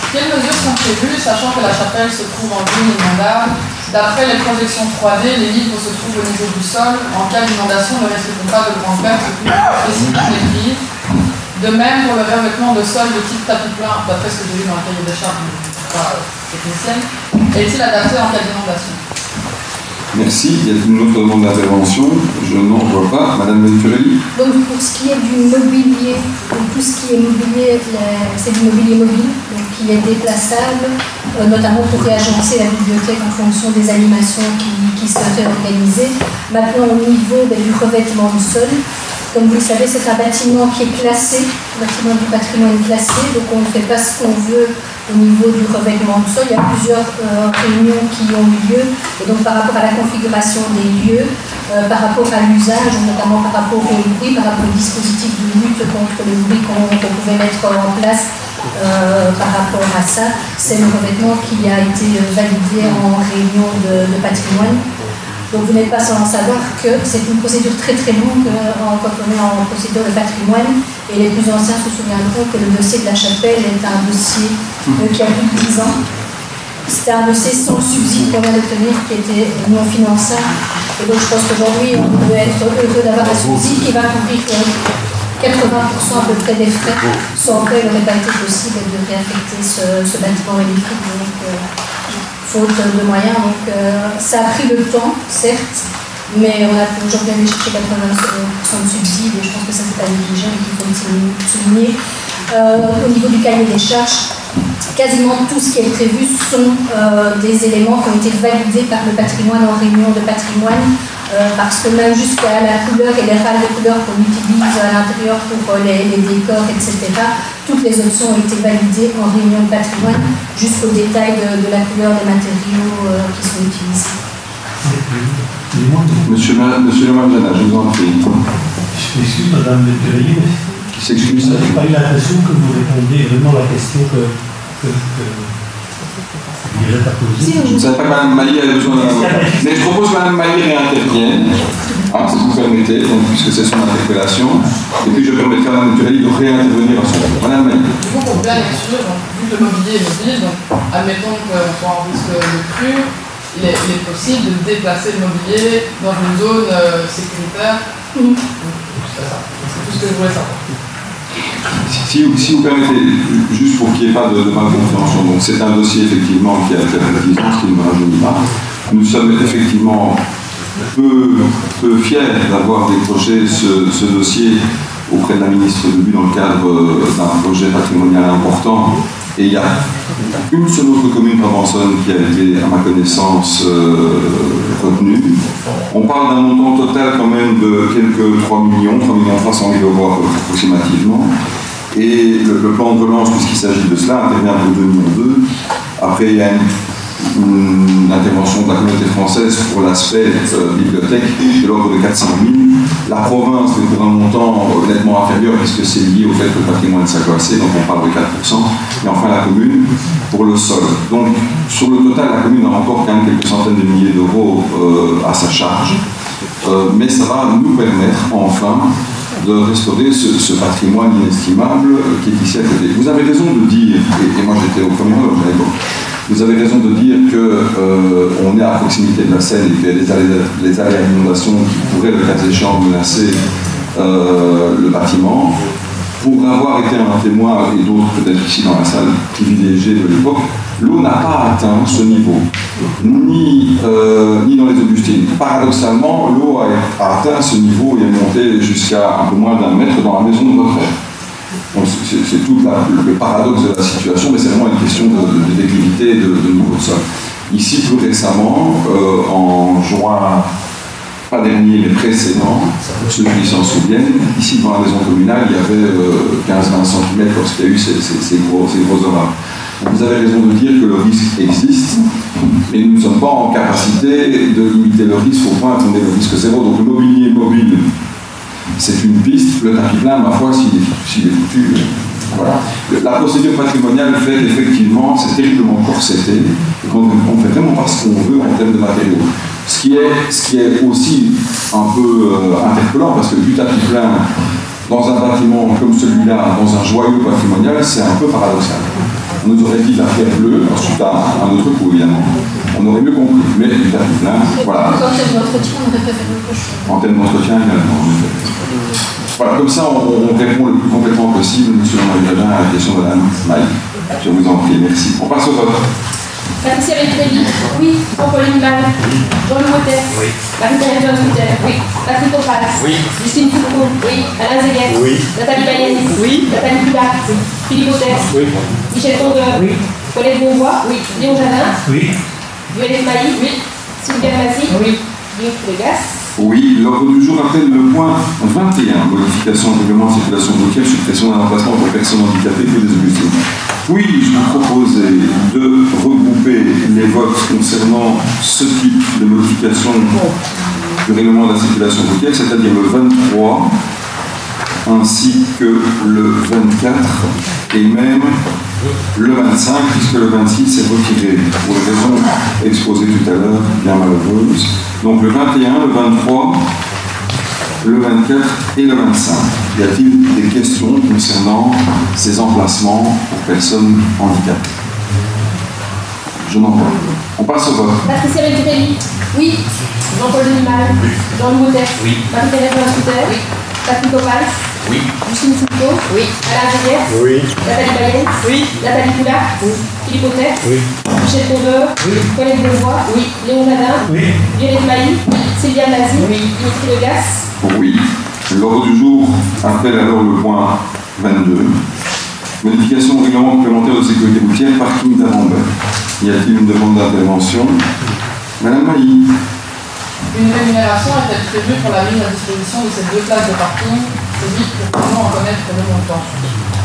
Quelles mesures sont prévues, sachant que la chapelle se trouve en ruine inondable? D'après les projections 3D, les livres se trouvent au niveau du sol. En cas d'inondation, ne risqueront pas de grandes pertes spécifiques les prises. De même pour le revêtement de sol de type tapis plein, d'après ce que j'ai vu dans le cahier des charges, pas technicienne, est-il adapté en cas d'inondation? Merci. Y a-t-il une autre demande d'intervention? Je n'en vois pas. Madame Venturelli. Donc, pour ce qui est du mobilier, donc tout ce qui est mobilier, c'est du mobilier mobile, donc qui est déplaçable, notamment pour réagencer la bibliothèque en fonction des animations qui seraient organisées. Maintenant, au niveau du revêtement du sol, comme vous le savez, c'est un bâtiment qui est classé, un bâtiment du patrimoine classé, donc on ne fait pas ce qu'on veut au niveau du revêtement du sol. Il y a plusieurs réunions qui ont eu lieu, et donc par rapport à la configuration des lieux, par rapport à l'usage, notamment par rapport au bruit, par rapport au dispositif de lutte contre le bruit qu'on pouvait mettre en place par rapport à ça, c'est le revêtement qui a été validé en réunion de patrimoine. Donc vous n'êtes pas sans savoir que c'est une procédure très très longue quand on est en procédure de patrimoine, et les plus anciens se souviendront que le dossier de la chapelle est un dossier qui a plus de 10 ans. C'était un dossier sans subside qu'on vient d'obtenir, qui était non finançable, et donc je pense qu'aujourd'hui on peut être heureux d'avoir un subside qui va couvrir 80% à peu près des frais, sans quoi il n'aurait pas été possible de réaffecter ce bâtiment magnifique. Faute de moyens, donc ça a pris le temps, certes, mais on a aujourd'hui allé chercher 80% de subsides, et je pense que ça c'est pas négligeable et qu'il faut le souligner. Au niveau du cahier des charges, quasiment tout ce qui est prévu sont des éléments qui ont été validés par le patrimoine en réunion de patrimoine, parce que même jusqu'à la couleur et les râles de couleur qu'on utilise à l'intérieur pour les décors, etc., toutes les options ont été validées en réunion de patrimoine, jusqu'au détail de la couleur des matériaux qui sont utilisés. Monsieur le Manjana, je vous en prie. Je m'excuse, Madame Venturelli, mais qui s'excuse. je n'ai pas eu l'impression que vous répondiez vraiment à la question que je ne savais pas que Mme Mailly avait besoin d'un avocat. Mais je propose que Mme Mailly réintervienne, si vous permettez, donc, puisque c'est son interpellation. Et puis je permettrai à Mme Venturelli de réintervenir à son tour. Mme Mailly. Du coup, pour bien être sûr, vu que le mobilier est mobile, donc admettons qu'on soit en risque de crue, il est possible de déplacer le mobilier dans une zone sécuritaire. Donc, c'est ça. C'est tout ce que je voulais savoir. Si vous permettez, juste pour qu'il n'y ait pas de malcompréhension, donc c'est un dossier effectivement qui a fait réflexion, ce qui ne me rajeunit pas. Nous sommes effectivement peu fiers d'avoir décroché ce dossier auprès de la ministre de But dans le cadre d'un projet patrimonial important. Et il y a une seule autre commune provençale qui a été, à ma connaissance, retenue. On parle d'un montant total quand même de quelques 3 300 000 euros approximativement. Et le plan de relance, puisqu'il s'agit de cela, intervient pour 2002. Après, il y a une intervention de la communauté française pour l'aspect bibliothèque de l'ordre de 400 000. La province, mais pour un montant nettement inférieur, puisque c'est lié au fait que le patrimoine s'est coincé, donc on parle de 4%. Et enfin la commune pour le sol. Donc sur le total, la commune a encore quand même quelques centaines de milliers d'euros à sa charge. Mais ça va nous permettre enfin de restaurer ce patrimoine inestimable qui est ici à côté. Vous avez raison de dire, et moi j'étais au premier rang à l'époque, vous avez raison de dire qu'on est à proximité de la Seine et qu'il y a des allées d'inondation qui pourraient, le cas échéant, menacer le bâtiment. Pour avoir été un témoin, et d'autres peut-être ici dans la salle privilégiée de l'époque, l'eau n'a pas atteint ce niveau, ni dans les Augustines. Paradoxalement, l'eau a atteint ce niveau et est montée jusqu'à un peu moins d'1 mètre dans la maison de notre frère. Donc c'est tout le paradoxe de la situation, mais c'est vraiment une question de déclivité et de niveau de sol. Ici, plus récemment, en juin, pas dernier, mais précédent, ceux qui s'en souviennent, ici devant la maison communale, il y avait 15-20 cm lorsqu'il y a eu ces gros orages. Vous avez raison de dire que le risque existe, mais nous ne sommes pas en capacité de limiter le risque au point qu'on ait le risque zéro. Donc le mobilier mobile, c'est une piste. Le tapis plein, ma foi, s'il est foutu, voilà. La procédure patrimoniale fait qu'effectivement, c'est terriblement corseté, et qu'on ne fait vraiment pas ce qu'on veut en termes de matériaux. Ce qui est aussi un peu interpellant, parce que du tapis plein dans un bâtiment comme celui-là, dans un joyau patrimonial, c'est un peu paradoxal. On nous aurait dit de la pierre bleue, ensuite à un autre coup, évidemment. On aurait mieux compris, mais du tapis plein, voilà. En termes d'entretien, on aurait préféré autre chose. En termes d'entretien, également, en effet. Voilà, comme ça, on répond le plus complètement possible, monsieur Marie-Jardin, à la question de Mme Maille. Je vous en prie, merci. On passe au vote. Patricia Beltrelli, oui. Jean-Pauline Mal, Jean-Louis Motet, oui. Marie-Thérèse Jones-Coutet, oui. Patrick Opal, oui. Justine Foucault, oui. Alain Zeguet, oui. Nathalie Bayens, oui. Nathalie Poulard, oui. Philippe Autet, oui. Michel Tondeur, oui. Colette Beauvois, oui. Léon Jadin, oui. Violette Mailly, oui. Sylvia Massy, oui. Guillaume Frégas. Oui, l'ordre du jour appelle le point 21, modification du règlement de circulation routière, suppression d'un emplacement pour personnes handicapées que des Augustines. Puis-je vous proposer de regrouper les votes concernant ce type de modification du règlement de la circulation routière, c'est-à-dire le 23, ainsi que le 24, et même le 25, puisque le 26 est retiré, pour les raisons exposées tout à l'heure, bien malheureuses. Donc le 21, le 23, le 24 et le 25. Y a-t-il des questions concernant ces emplacements pour personnes handicapées? Je n'en vois pas. On passe au vote. Patricia Beltrelli, oui. Jean-Paul Denimal, oui. Jean-Louis Motet, oui. Marie-Thérèse Jones-Coutet, oui. Patrick Opal, oui. Justine Foucault, oui. Alain Zeguet, oui. Nathalie Bayens, oui. Nathalie Poulard, oui. Philippe Autet, oui. Michel Tondeur, oui. Colette Beauvois, oui. Léon Jadin, oui. Violette Mailly, oui. Sylvia Massy, oui. Dimitri Legas. Oui. L'ordre du jour appelle alors le point 22. Modification au règlement complémentaire de sécurité routière, parking d'Avambert. Y a-t-il une demande d'intervention? Madame Mailly. Une rémunération est-elle prévue pour la mise à disposition de ces 2 places de parking? C'est vite pour comment en connaître le montant.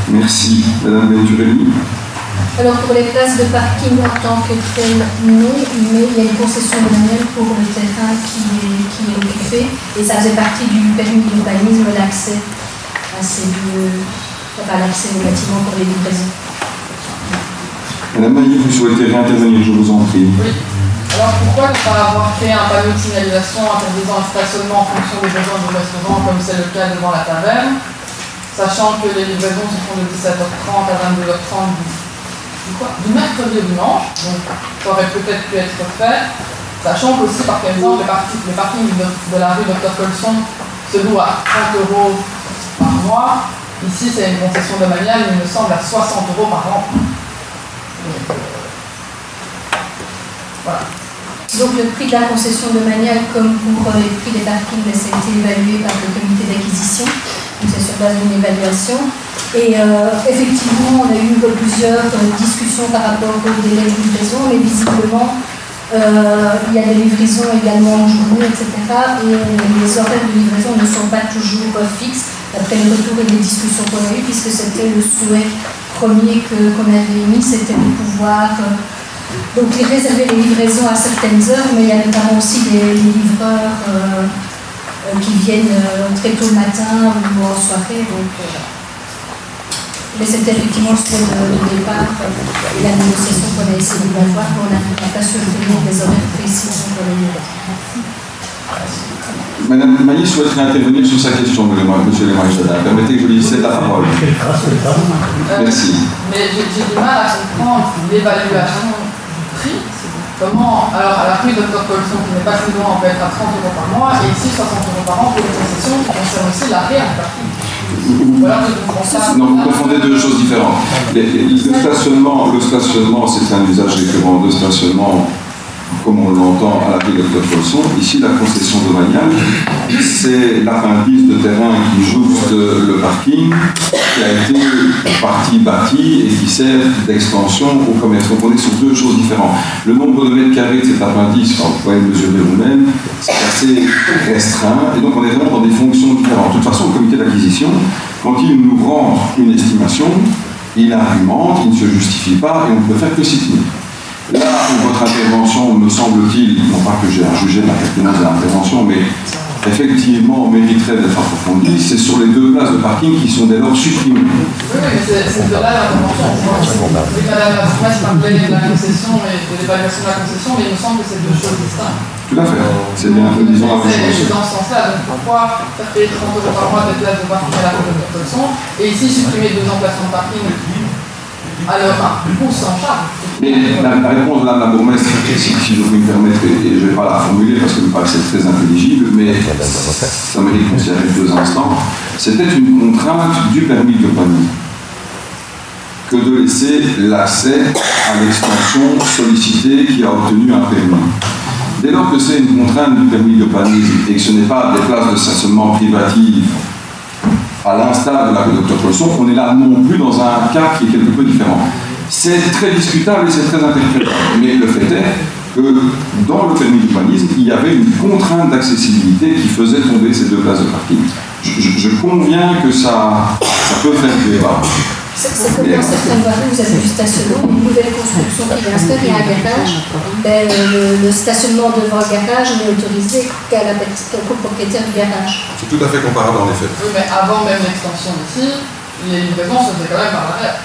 Merci. Madame Venturelli. Alors pour les places de parking en tant que telles, non, mais il y a une concession domaniale pour le terrain qui est occupé, et ça faisait partie du permis d'urbanisme, l'accès à ces l'accès au bâtiment pour les livraisons. Madame Mailly, vous souhaitez réintervenir, je vous en prie. Oui. Alors pourquoi ne pas avoir créé un panneau de signalisation interdisant le stationnement en fonction des besoins du restaurant, comme c'est le cas devant la taverne, sachant que les livraisons se font de 17h30 à 22h30 du mercredi au dimanche, donc ça aurait peut-être pu être fait, sachant qu'aussi par exemple les parkings de la rue Dr Colson se louent à 30 € par mois. Ici c'est une concession domaniale, il me semble, à 60 € par an. Voilà. Donc le prix de la concession domaniale, comme pour les prix des parkings, ça a été évalué par le comité d'acquisition. Donc c'est sur base d'une évaluation. Et effectivement, on a eu plusieurs discussions par rapport au délai de livraison, mais visiblement, il y a des livraisons également en journée, etc. Et les horaires de livraison ne sont pas toujours fixes, d'après le retour et les discussions qu'on a eues, puisque c'était le souhait premier qu'on avait émis, c'était de pouvoir Donc les réserver les livraisons à certaines heures, mais il y a notamment aussi des livreurs qui viennent très tôt le matin ou en soirée. Donc, mais c'était effectivement le souhait de départ et la négociation qu'on a essayé d'avoir, mais on n'a pas su obtenir des horaires précis pour les livres. Madame Mailly souhaiterait intervenir sur sa question, monsieur le maréchal. Permettez que je lui cède la parole. Merci. Mais j'ai du mal à comprendre l'évaluation du prix. Comment, alors à la rue Dr Colson, qui n'est pas plus loin, on peut être à 30 € par mois, et ici 60 € par an pour les concessions qui concernent aussi l'arrière du parking. Voilà, non, vous confondez deux choses différentes. Le stationnement, c'est un usage récurrent de stationnement, comme on l'entend à la rue Dr Colson. Ici, la concession domaniale, c'est l'appendice de terrain qui jouxte le parking, qui a été partie bâtie et qui sert d'extension au commerce. Donc on est sur deux choses différentes. Le nombre de mètres carrés de cet appendice, vous pouvez le mesurer vous-même, c'est assez restreint, et donc on est vraiment dans des fonctions différentes. De toute façon, le comité d'acquisition, quand il nous rend une estimation, il argumente, il ne se justifie pas, et on ne peut faire que s'y tenir. Là où votre intervention, me semble-t-il, non pas que j'ai à juger la pertinence de l'intervention, mais effectivement mériterait d'être approfondie, c'est sur les deux places de parking qui sont dès lors supprimées. Oui, mais c'est de là l'intervention. Madame la presse parlait de la concession et de l'évaluation de la concession, mais il me semble que c'est deux choses distinctes. Tout à fait, c'est bien, disons la même chose. C'est dans ce sens-là, donc pourquoi faire payer 30 € par mois des places de parking à la rue de Colson et ici supprimer 2 emplacements de parking? Alors, on s'en charge. Mais la réponse de la bourgmestre, si je peux me permettre, et je ne vais pas la formuler parce que je me paraît très intelligible, mais ça mérite qu'on s'y arrête 2 instants, c'était une contrainte du permis de panier que de laisser l'accès à l'extension sollicitée qui a obtenu un permis. Dès lors que c'est une contrainte du permis de panier et que ce n'est pas des places de stationnement privatives à l'instar de la rue Dr Colson, on est là non plus dans un cas qui est quelque peu différent. C'est très discutable et c'est très interprétable. Mais le fait est que dans le permis d'urbanisme, il y avait une contrainte d'accessibilité qui faisait tomber ces 2 places de parking. Je conviens que ça peut faire débat. C'est comme dans certaines voiries, vous avez du stationnement, une nouvelle construction qui est installée, il y a un garage. Ben, le stationnement devant le garage n'est autorisé qu'au propriétaire du garage. C'est tout à fait comparable en effet. Oui, mais avant même l'extension d'ici, les livraisons se faisaient quand même par l'arrière.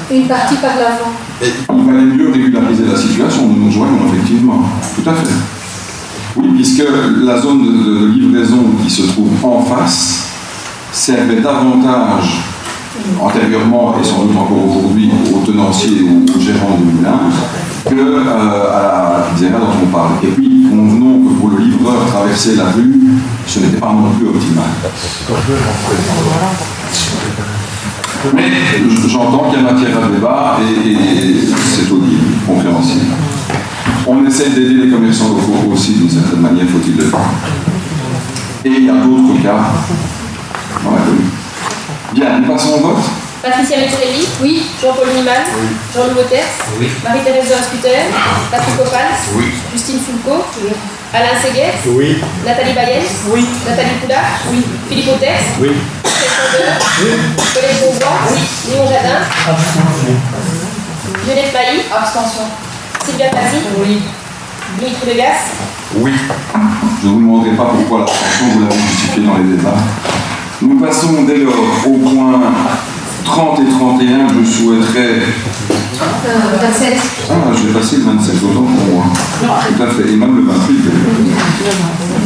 Une partie par l'avant. Il fallait mieux régulariser la situation, nous nous joignons effectivement. Tout à fait. Oui, puisque la zone de livraison qui se trouve en face servait davantage antérieurement et sans doute encore aujourd'hui aux tenanciers ou aux gérants du moulin que à la pizzeria dont on parle. Et puis, convenons que pour le livreur traverser la rue, ce n'était pas non plus optimal. Mais j'entends qu'il y a matière à débat et c'est audible, compréhensible. On essaie d'aider les commerçants locaux aussi d'une certaine manière, faut-il le dire. Et il y a d'autres cas dans la commune. Bien, nous passons au vote. Patricia Letturelli. Oui. Jean-Paul Niemann. Oui. Jean-Louis Wouters. Oui. Marie-Thérèse Dorin-Scuter. Patrick Opals. Oui. Justine Foulco. Oui. Alain Séguet. Oui. Nathalie Bayens. Oui. Nathalie Poulard. Oui. Philippe Wouters. Oui. Oui. Colette Beauvois. Oui. Léon Jadin. Abstention. Violette Bailly. Abstention. Sylvia Pazzi. Oui. Dimitri Vegas. Oui. Je ne vous demanderai pas pourquoi l'abstention, vous l'avez justifié dans les débats. Nous passons dès lors au point 30 et 31, je souhaiterais... 27. Ah, je vais passer le 27, autant pour moi. Tout à fait, et même le 28.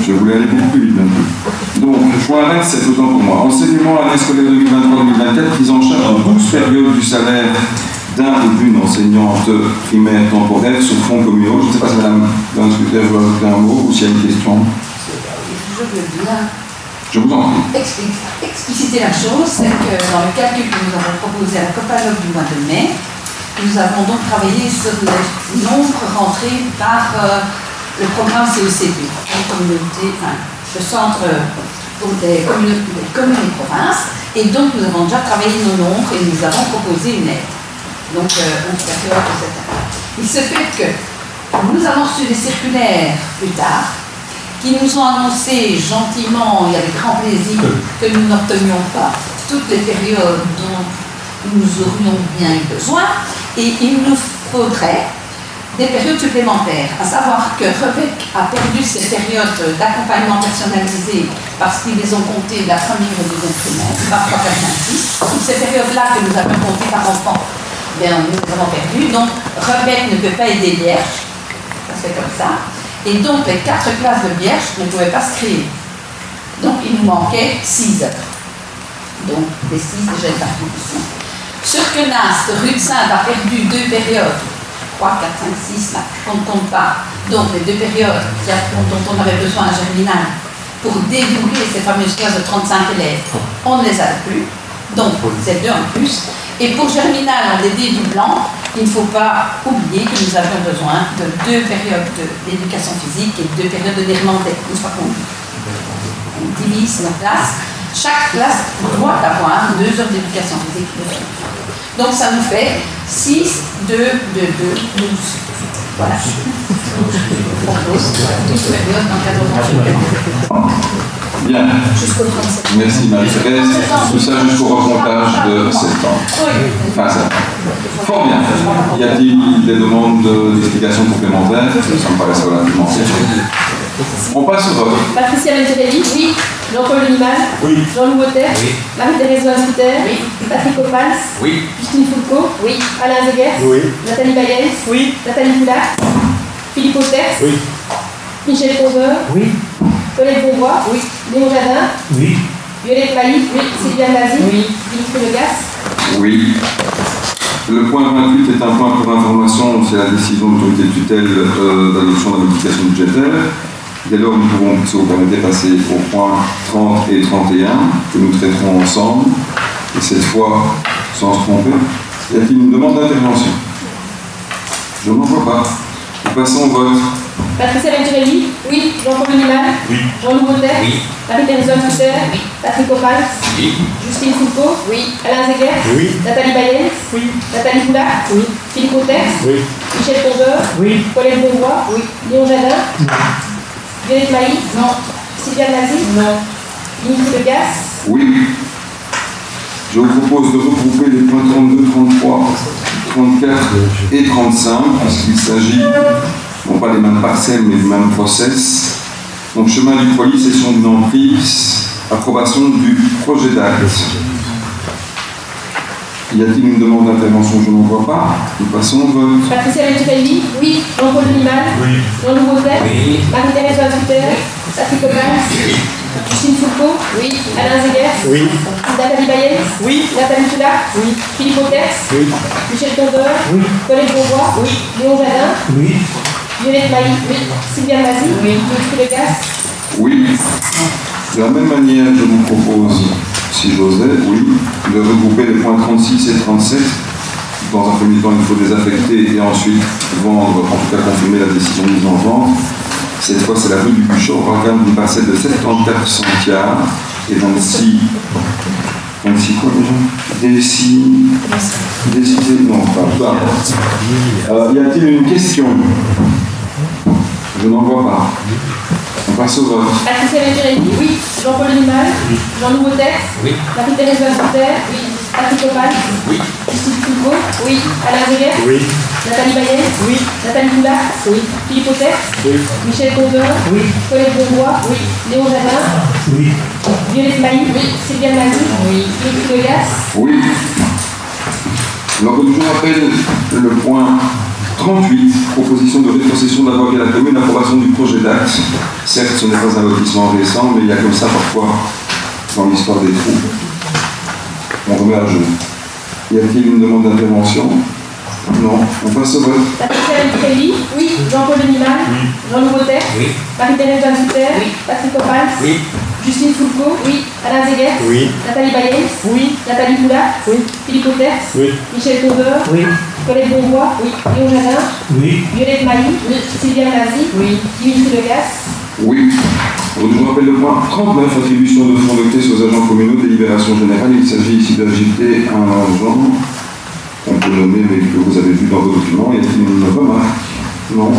Je voulais aller beaucoup plus vite non plus. Donc, point 27, autant pour moi. Enseignement à l'année scolaire 2023-2024, prise en charge en 12 périodes du salaire d'un ou d'une enseignante primaire temporaire sur fonds communaux. Je ne sais pas si Mme Dorin-Scuter veut ajouter un mot ou s'il y a une question. Je veux bien. Je vous en prie. Expliciter la chose, c'est que dans le calcul que nous avons proposé à la COPALOG du mois de mai, nous avons donc travaillé sur le nombre rentré par le programme CECP, le centre pour des communes et provinces, et donc nous avons déjà travaillé nos nombres et nous avons proposé une aide. Donc, on se fait de cette année. Il se fait que nous avons reçu des circulaires plus tard, qui nous ont annoncé gentiment et avec grand plaisir que nous n'obtenions pas toutes les périodes dont nous aurions bien eu besoin. Et il nous faudrait des périodes supplémentaires, à savoir que REVEC a perdu ces périodes d'accompagnement personnalisé parce qu'ils les ont comptées de la première et deuxième trimestre, 23, 4, 5, 6. Toutes ces périodes-là que nous avions comptées par enfant, bien, nous les avons perdues. Donc, REVEC ne peut pas aider Vierge, ça se fait comme ça. Et donc, les 4 classes de Vierge ne pouvaient pas se créer. Donc, il nous manquait 6 heures. Donc, les 6 déjà est parti ici. Sur Quenast, Rue de Sainte a perdu 2 périodes. 3, 4, 5, 6, là, on ne compte pas. Donc, les 2 périodes dont on avait besoin à Germinal pour dédoubler ces fameuses classes de 35 élèves, on ne les a plus. Donc, c'est 2 en plus. Et pour Germinal, en les dédoublant, il ne faut pas oublier que nous avions besoin de 2 périodes d'éducation physique et 2 périodes de néerlandais. Une fois qu'on divise la classe, chaque classe doit avoir 2 heures d'éducation physique. Donc ça nous fait 6, 2, 2, 2, 12. Voilà. On propose 12 périodes d'encadrement supplémentaire. Bien. Jusqu'au 37. Merci Marie-Thérèse. Tout ça jusqu'au remontage de septembre. Enfin, ça. Fort bien. Y a-t-il des demandes d'explications complémentaires? Ça me paraît relativement clair. On passe au vote. Patricia Venturelli, oui. Jean-Paul Lenimal, oui. Jean-Louis Wauters, oui. Marie-Thérèse Van-Scouters, oui. Patrick Opals, oui. Justine Foulco, oui. Alain Zegers, oui. Nathalie Bayens, oui. Nathalie Poulard, Philippe Wauters, oui. Michel Conveur, oui. Colette Bonvois, oui. Léon Jadin, oui. Violette Maïf, oui. Sylviane Nazi, oui. Dimitri Legas, oui. Le point 28 est un point pour information, c'est la décision de l'autorité de tutelle d'adoption de la modification budgétaire. Dès lors, nous pouvons, si vous permettez, passer aux points 30 et 31 que nous traiterons ensemble, et cette fois sans se tromper. Y a-t-il une demande d'intervention? Je n'en vois pas. Nous passons au vote. Patricia Venturelli, oui. Jean-Paul Lenimal, oui. Jean-Louis Wauters, oui. Marie-Thérèse Van-Scouters, oui. Patrick Opals, oui. Justine Foulco, oui. Alain Zegers, oui. Nathalie Bayens, oui. Nathalie Poulard, oui. Philippe Wauters, oui. Michel Conveur, oui. Colette Bonvois, oui. Léon Jadin, oui. Violette Maïf, non. Sylviane Nazi, non. Dimitri Legas, oui. Je vous propose de regrouper les points 32, 33, 34 et 35, puisqu'il s'agit, non pas des mêmes parcelles, mais du même process. Donc, chemin du Poly, session de Nantes, approbation du projet d'acte. Y a-t-il une demande d'intervention? Je n'en vois pas. Nous passons au vote. Patricia Venturelli, oui. Jean-Paul Lenimal, oui. Jean-Louis Wauters, oui. Marie-Thérèse Van-Scouters, Patrick Opals, oui. Justine Foulco, oui. Alain Zegers, oui. Nathalie Bayens, oui. Nathalie Poulard, oui. Philippe Wauters, oui. Michel Conveur, oui. Colette Bonvois, oui. Léon Jadin, oui. Violette Maïf, oui. Sylviane Nazi, oui. Dimitri Legas, oui. De la même manière, je vous propose, si j'osais, oui, de regrouper les points 36 et 37. Dans un premier temps, il faut les affecter et ensuite vendre, en tout cas confirmer la décision de mise en vente. Cette fois, c'est la rue du Buchot, organe d'une parcelle de 74 centiards et 26 quoi déjà? Non, pas. Y a-t-il une question? Je n'en vois pas. On passe au vote. Patricia Venturelli, oui. Jean-Paul Lenimal, oui. Jean-Louis Wauters, oui. Marie-Thérèse Van-Scouters, oui. Patrick Opals, oui. Justine Foulco, oui. Alain Zegers, oui. Nathalie Bayens, oui. Nathalie Poulard, oui. Philippe Wauters, oui. Michel Conveur, oui. Colette Bonvois, oui. Léon Jadin, oui. Violette Maïf, oui. Sylviane Nazi, oui. Dimitri Legas, oui. L'ordre du jour appelle le point 38, proposition de rétrocession d'avoir à la commune l'approbation du projet d'acte. Certes, ce n'est pas un lotissement récent, mais il y a comme ça parfois dans l'histoire des trous. On remet à jeu. Y a-t-il une demande d'intervention? Non. On passe au vote. Patricia Venturelli, oui. Jean-Paul Lenimal, oui. Jean-Louis Wauters, oui. Marie-Thérèse Van-Scouters, oui. Patrick Opals, oui. Justine Foulco, oui. Alain Zegers, oui. Nathalie Bayens, oui. Nathalie Poulard, oui. Philippe Wauters, oui. Michel Conveur, oui. Colette Bonvois, oui. Léon Jadin, oui. Violette Maïf, oui. Sylviane Nazi, oui. Dimitri Legas, oui. Je vous rappelle le point 39, attribution de fonds de caisse aux agents communaux, délibération générale. Il s'agit ici d'agiter un agent qu'on peut nommer, mais que vous avez vu dans vos documents. Y a-t-il une remarque? Non.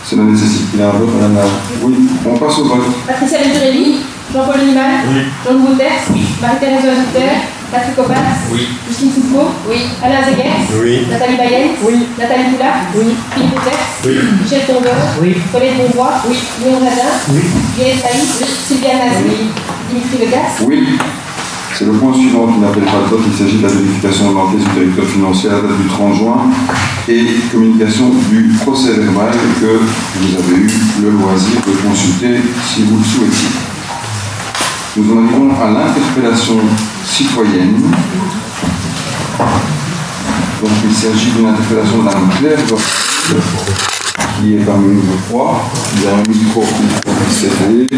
Cela nécessite qu'il y ait un vote, madame la... Oui. On passe au vote. Patricia Venturelli, Jean-Paul Lenimal, oui. Jean-Louis Wauters, oui. Marie-Thérèse Van-Scouters, Patrick Opals. Oui. Justine Foucault. Oui. Alain Zegers. Oui. Nathalie Bayens. Oui. Nathalie Poulac. Oui. Philippe Auter. Oui. Michel Tombeur. Oui. Colette Bonvois. Oui. Léon Jadin. Oui. Gaël Saïd. Oui. Sylviane Nazi. Dimitri Legas. Oui. C'est le point suivant qui n'appelle pas de vote. Il s'agit de la vérification de l'enquête du directeur financier à la date du 30 juin et communication du procès verbal que vous avez eu le loisir de consulter si vous le souhaitez. Nous en arrivons à l'interpellation citoyenne. Donc il s'agit d'une interpellation de Mme Claire qui est parmi nous, je crois. Il y a un micro qui s'est fait.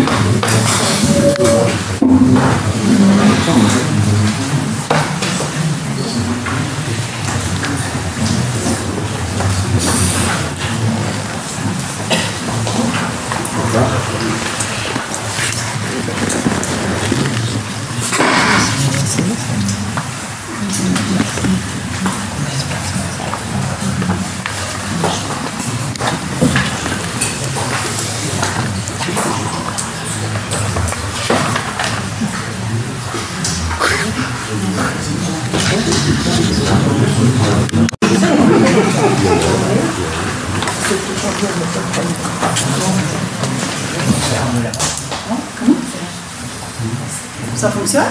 Ça fonctionne?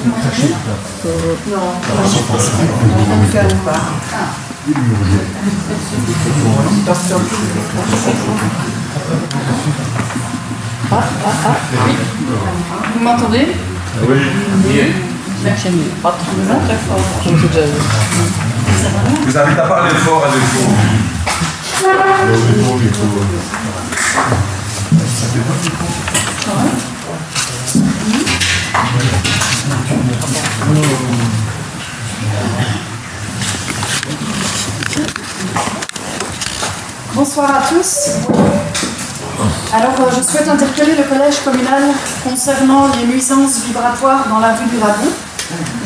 Non, on ne fait pas. Vous m'entendez? Oui. Mieux. Pas trop, très fort. Je vous invite à parler fort avec vous. Bonsoir à tous. Alors, je souhaite interpeller le collège communal concernant les nuisances vibratoires dans la rue du Rabou.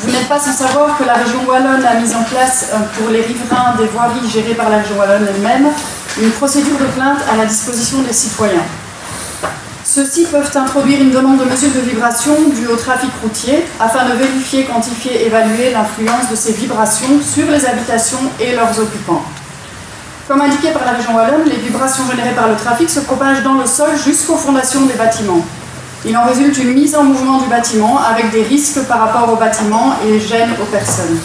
Vous n'êtes pas sans savoir que la région wallonne a mis en place, pour les riverains des voiries gérées par la région wallonne elle-même, une procédure de plainte à la disposition des citoyens. Ceux-ci peuvent introduire une demande de mesure de vibration due au trafic routier afin de vérifier, quantifier et évaluer l'influence de ces vibrations sur les habitations et leurs occupants. Comme indiqué par la région wallonne, les vibrations générées par le trafic se propagent dans le sol jusqu'aux fondations des bâtiments. Il en résulte une mise en mouvement du bâtiment avec des risques par rapport au bâtiment et gêne aux personnes.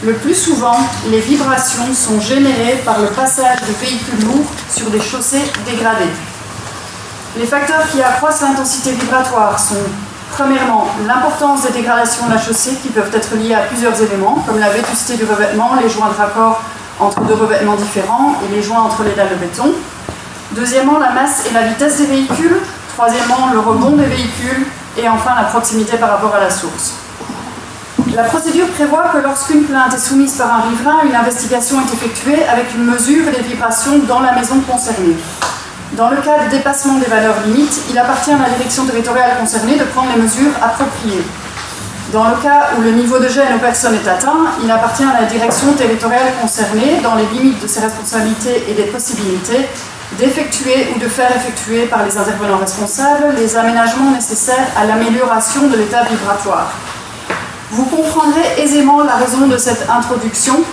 Le plus souvent, les vibrations sont générées par le passage de véhicules lourds sur des chaussées dégradées. Les facteurs qui accroissent l'intensité vibratoire sont, premièrement, l'importance des dégradations de la chaussée qui peuvent être liées à plusieurs éléments, comme la vétusté du revêtement, les joints de raccord entre deux revêtements différents et les joints entre les dalles de béton. Deuxièmement, la masse et la vitesse des véhicules. Troisièmement, le rebond des véhicules. Et enfin, la proximité par rapport à la source. La procédure prévoit que lorsqu'une plainte est soumise par un riverain, une investigation est effectuée avec une mesure des vibrations dans la maison concernée. Dans le cas de dépassement des valeurs limites, il appartient à la direction territoriale concernée de prendre les mesures appropriées. Dans le cas où le niveau de gêne aux personnes est atteint, il appartient à la direction territoriale concernée, dans les limites de ses responsabilités et des possibilités, d'effectuer ou de faire effectuer par les intervenants responsables les aménagements nécessaires à l'amélioration de l'état vibratoire. Vous comprendrez aisément la raison de cette introduction.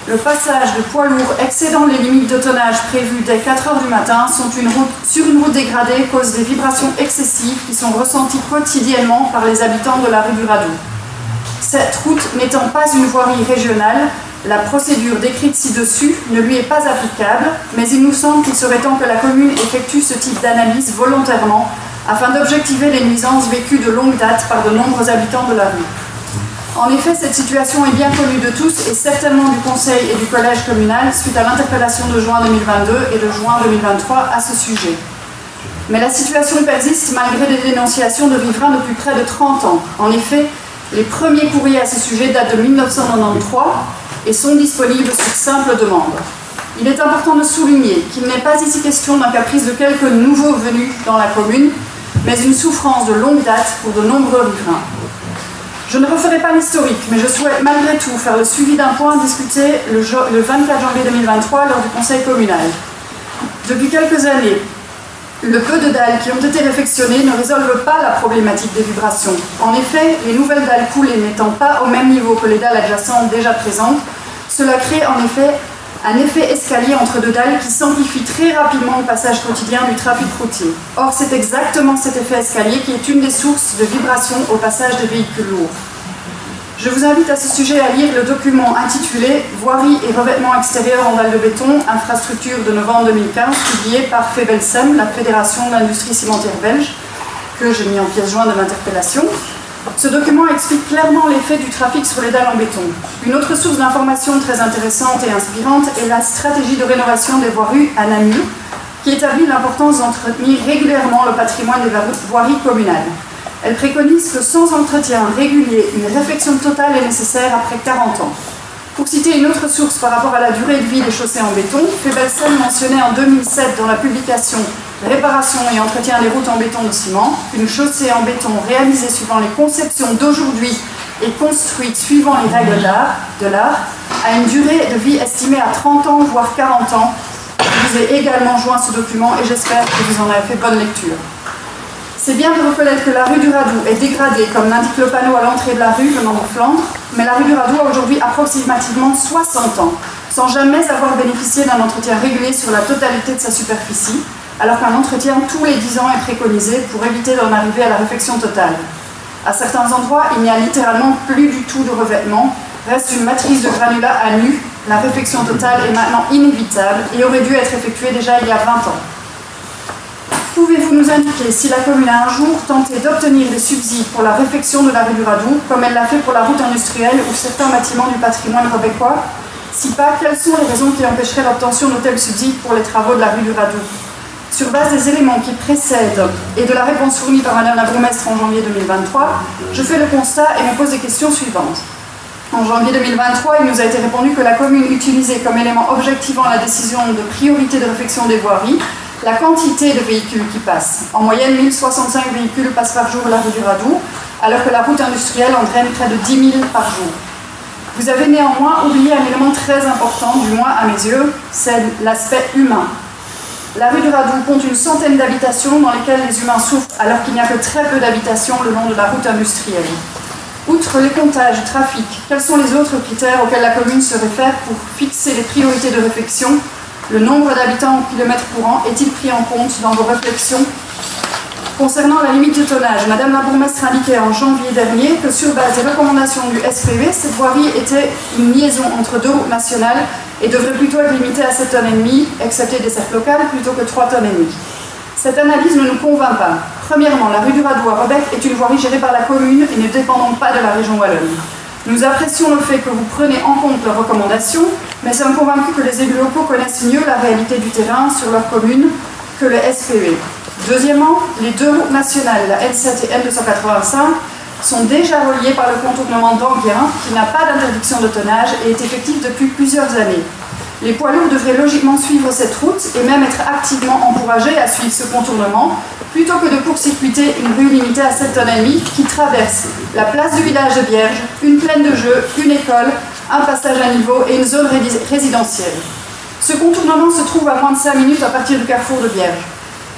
Le passage de poids lourds excédant les limites de tonnage prévues dès 4 h du matin sur une route dégradée cause des vibrations excessives qui sont ressenties quotidiennement par les habitants de la rue du Radou. Cette route n'étant pas une voirie régionale, la procédure décrite ci-dessus ne lui est pas applicable, mais il nous semble qu'il serait temps que la commune effectue ce type d'analyse volontairement afin d'objectiver les nuisances vécues de longue date par de nombreux habitants de la rue. En effet, cette situation est bien connue de tous et certainement du Conseil et du Collège communal suite à l'interpellation de juin 2022 et de juin 2023 à ce sujet. Mais la situation persiste malgré des dénonciations de riverains depuis près de 30 ans. En effet, les premiers courriers à ce sujet datent de 1993 et sont disponibles sur simple demande. Il est important de souligner qu'il n'est pas ici question d'un caprice de quelques nouveaux venus dans la commune, mais une souffrance de longue date pour de nombreux riverains. Je ne referai pas l'historique, mais je souhaite malgré tout faire le suivi d'un point discuté le 24 janvier 2023 lors du conseil communal. Depuis quelques années, Le peu de dalles qui ont été réfectionnées ne résolvent pas la problématique des vibrations. En effet, les nouvelles dalles coulées n'étant pas au même niveau que les dalles adjacentes déjà présentes, cela crée en effet un effet escalier entre deux dalles qui s'amplifie très rapidement au passage quotidien du trafic routier. Or, c'est exactement cet effet escalier qui est une des sources de vibrations au passage des véhicules lourds. Je vous invite à ce sujet à lire le document intitulé « Voirie et revêtement extérieur en dalle de béton, infrastructure de novembre 2015 » publié par FEBELSEM, la Fédération de l'industrie cimentière belge, que j'ai mis en pièce jointe de l'interpellation. Ce document explique clairement l'effet du trafic sur les dalles en béton. Une autre source d'information très intéressante et inspirante est la stratégie de rénovation des voiries à Namur, qui établit l'importance d'entretenir régulièrement le patrimoine des voiries communales. Elle préconise que sans entretien régulier, une réfection totale est nécessaire après 40 ans. Pour citer une autre source par rapport à la durée de vie des chaussées en béton, FEBELSEM mentionnait en 2007 dans la publication « Réparation et entretien des routes en béton de ciment » qu'une chaussée en béton réalisée suivant les conceptions d'aujourd'hui et construite suivant les règles de l'art a une durée de vie estimée à 30 ans voire 40 ans. Je vous ai également joint ce document et j'espère que vous en avez fait bonne lecture. C'est bien de reconnaître que la rue du Radou est dégradée, comme l'indique le panneau à l'entrée de la rue venant de Flandre, mais la rue du Radou a aujourd'hui approximativement 60 ans, sans jamais avoir bénéficié d'un entretien régulier sur la totalité de sa superficie, alors qu'un entretien tous les 10 ans est préconisé pour éviter d'en arriver à la réfection totale. À certains endroits, il n'y a littéralement plus du tout de revêtement, reste une matrice de granulats à nu. La réfection totale est maintenant inévitable et aurait dû être effectuée déjà il y a 20 ans. Pouvez-vous nous indiquer si la commune a un jour tenté d'obtenir des subsides pour la réfection de la rue du Radou, comme elle l'a fait pour la route industrielle ou certains bâtiments du patrimoine rebecquois? Si pas, quelles sont les raisons qui empêcheraient l'obtention de tels subsides pour les travaux de la rue du Radou? Sur base des éléments qui précèdent et de la réponse fournie par Madame la bourgmestre en janvier 2023, je fais le constat et me pose les questions suivantes. En janvier 2023, il nous a été répondu que la commune utilisait comme élément objectivant la décision de priorité de réfection des voiries la quantité de véhicules qui passent. En moyenne, 1065 véhicules passent par jour la rue du Radou, alors que la route industrielle entraîne près de 10 000 par jour. Vous avez néanmoins oublié un élément très important, du moins à mes yeux, c'est l'aspect humain. La rue du Radou compte une centaine d'habitations dans lesquelles les humains souffrent, alors qu'il n'y a que très peu d'habitations le long de la route industrielle. Outre les comptages du trafic, quels sont les autres critères auxquels la commune se réfère pour fixer les priorités de réfection? Le nombre d'habitants au kilomètre courant est-il pris en compte dans vos réflexions? Concernant la limite de tonnage, Madame la bourgmestre indiquait en janvier dernier que sur base des recommandations du SPV, cette voirie était une liaison entre deux routes nationales et devrait plutôt être limitée à 7,5 tonnes, excepté des cercles locales, plutôt que 3,5 tonnes. Cette analyse ne nous convainc pas. Premièrement, la rue du Radou à Rebec est une voirie gérée par la commune et ne dépendant pas de la région wallonne. Nous apprécions le fait que vous prenez en compte leurs recommandations, mais sommes convaincus que les élus locaux connaissent mieux la réalité du terrain sur leur commune que le SPV. Deuxièmement, les deux routes nationales, la N7 et N285, sont déjà reliées par le contournement d'Anguien, qui n'a pas d'interdiction de tonnage et est effectif depuis plusieurs années. Les poids lourds devraient logiquement suivre cette route et même être activement encouragés à suivre ce contournement, plutôt que de court-circuiter une rue limitée à 7,5 tonnes qui traverse la place du village de Bierge, une plaine de jeu, une école, un passage à niveau et une zone résidentielle. Ce contournement se trouve à moins de 5 minutes à partir du carrefour de Bierge.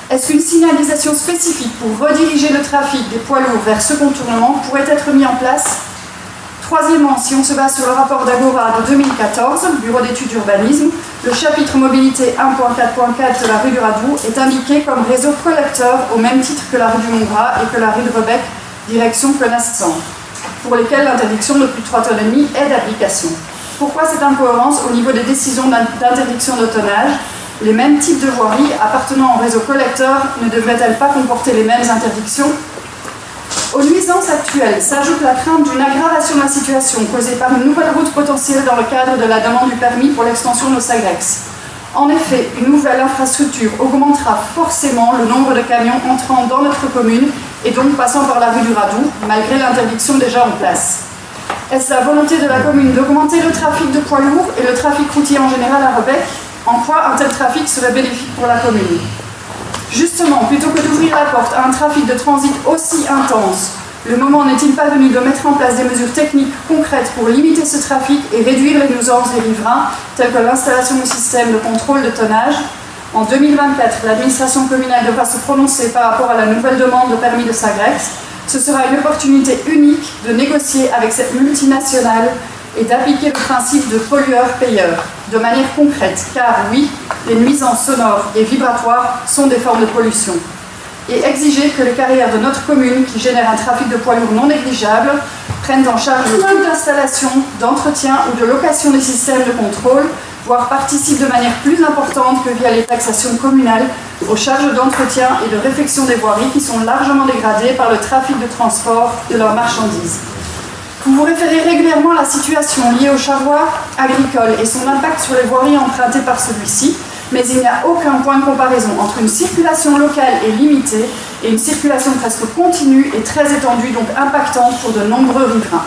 Est-ce qu'une signalisation spécifique pour rediriger le trafic des poids lourds vers ce contournement pourrait être mise en place? Troisièmement, si on se base sur le rapport d'Agora de 2014, Bureau d'études d'urbanisme, le chapitre mobilité 1.4.4 de la rue du Radou est indiqué comme réseau collecteur au même titre que la rue du Montgras et que la rue de Rebec, direction Penassan, pour lesquels l'interdiction de plus de 3,5 tonnes est d'application. Pourquoi cette incohérence au niveau des décisions d'interdiction de tonnage? Les mêmes types de voiries appartenant au réseau collecteur ne devraient-elles pas comporter les mêmes interdictions? Aux nuisances actuelles s'ajoute la crainte d'une aggravation de la situation causée par une nouvelle route potentielle dans le cadre de la demande du permis pour l'extension de Sagrex. En effet, une nouvelle infrastructure augmentera forcément le nombre de camions entrant dans notre commune et donc passant par la rue du Radou, malgré l'interdiction déjà en place. Est-ce la volonté de la commune d'augmenter le trafic de poids lourds et le trafic routier en général à Rebec? En quoi un tel trafic serait bénéfique pour la commune? Justement, plutôt que d'ouvrir la porte à un trafic de transit aussi intense, le moment n'est-il pas venu de mettre en place des mesures techniques concrètes pour limiter ce trafic et réduire les nuisances des riverains, telles que l'installation du système de contrôle de tonnage? En 2024, l'administration communale devra se prononcer par rapport à la nouvelle demande de permis de Sagrex. Ce sera une opportunité unique de négocier avec cette multinationale et d'appliquer le principe de pollueur-payeur de manière concrète, car oui, les nuisances sonores et vibratoires sont des formes de pollution. Et exiger que les carrières de notre commune, qui génèrent un trafic de poids lourds non négligeable, prennent en charge le coût d'installation, d'entretien ou de location des systèmes de contrôle, voire participent de manière plus importante que via les taxations communales aux charges d'entretien et de réfection des voiries qui sont largement dégradées par le trafic de transport de leurs marchandises. Vous vous référez régulièrement à la situation liée au charroi agricole et son impact sur les voiries empruntées par celui-ci, mais il n'y a aucun point de comparaison entre une circulation locale et limitée et une circulation presque continue et très étendue, donc impactante pour de nombreux riverains.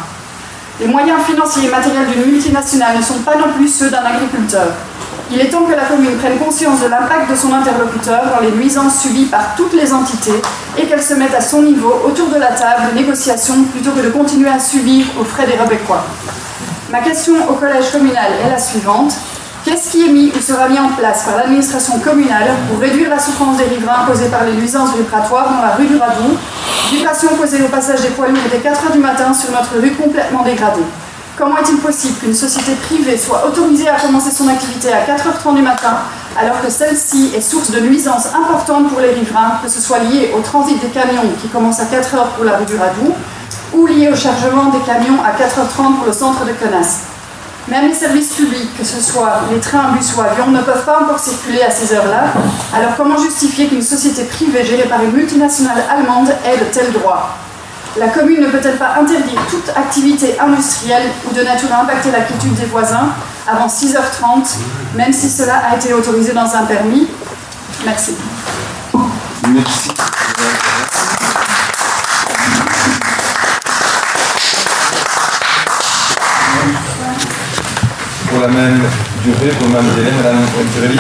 Les moyens financiers et matériels d'une multinationale ne sont pas non plus ceux d'un agriculteur. Il est temps que la commune prenne conscience de l'impact de son interlocuteur dans les nuisances subies par toutes les entités et qu'elle se mette à son niveau autour de la table de négociation plutôt que de continuer à subir aux frais des Rebecquois. Ma question au collège communal est la suivante. Qu'est-ce qui est mis ou sera mis en place par l'administration communale pour réduire la souffrance des riverains causée par les nuisances vibratoires dans la rue du Radou, vibration causée au passage des poids lourds dès 4 h du matin sur notre rue complètement dégradée? Comment est-il possible qu'une société privée soit autorisée à commencer son activité à 4h30 du matin alors que celle-ci est source de nuisances importantes pour les riverains, que ce soit lié au transit des camions qui commence à 4 h pour la rue du Radou ou lié au chargement des camions à 4h30 pour le centre de Connasse? Même les services publics, que ce soit les trains, bus ou avions, ne peuvent pas encore circuler à ces heures-là. Alors comment justifier qu'une société privée gérée par une multinationale allemande ait de tels droits? La commune ne peut-elle pas interdire toute activité industrielle ou de nature à impacter la quiétude des voisins avant 6h30, même si cela a été autorisé dans un permis? Merci. Merci. Pour la même durée, pour le même délai, Madame Turelli.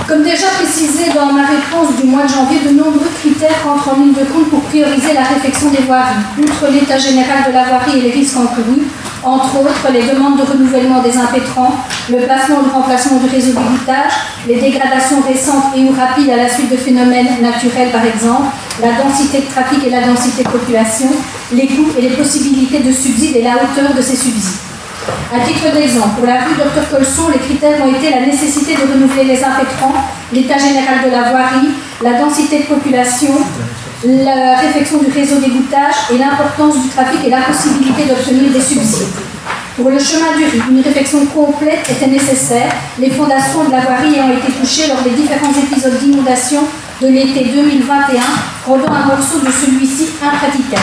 Comme déjà précisé dans ma réponse du mois de janvier, de nombreux critères entrent en ligne de compte pour prioriser la réfection des voiries. Outre l'état général de la voirie et les risques encourus, entre autres les demandes de renouvellement des impétrants, le placement ou le remplacement du réseau d'évitage, les dégradations récentes et ou rapides à la suite de phénomènes naturels par exemple, la densité de trafic et la densité de population, les coûts et les possibilités de subsides et la hauteur de ces subsides. À titre d'exemple, pour la rue Dr Colson, les critères ont été la nécessité de renouveler les impétrants, l'état général de la voirie, la densité de population, la réfection du réseau d'égouttage et l'importance du trafic et la possibilité d'obtenir des subsides. Pour le chemin du Rue, une réfection complète était nécessaire, les fondations de la voirie ayant été touchées lors des différents épisodes d'inondation de l'été 2021, rendant un morceau de celui-ci impraticable.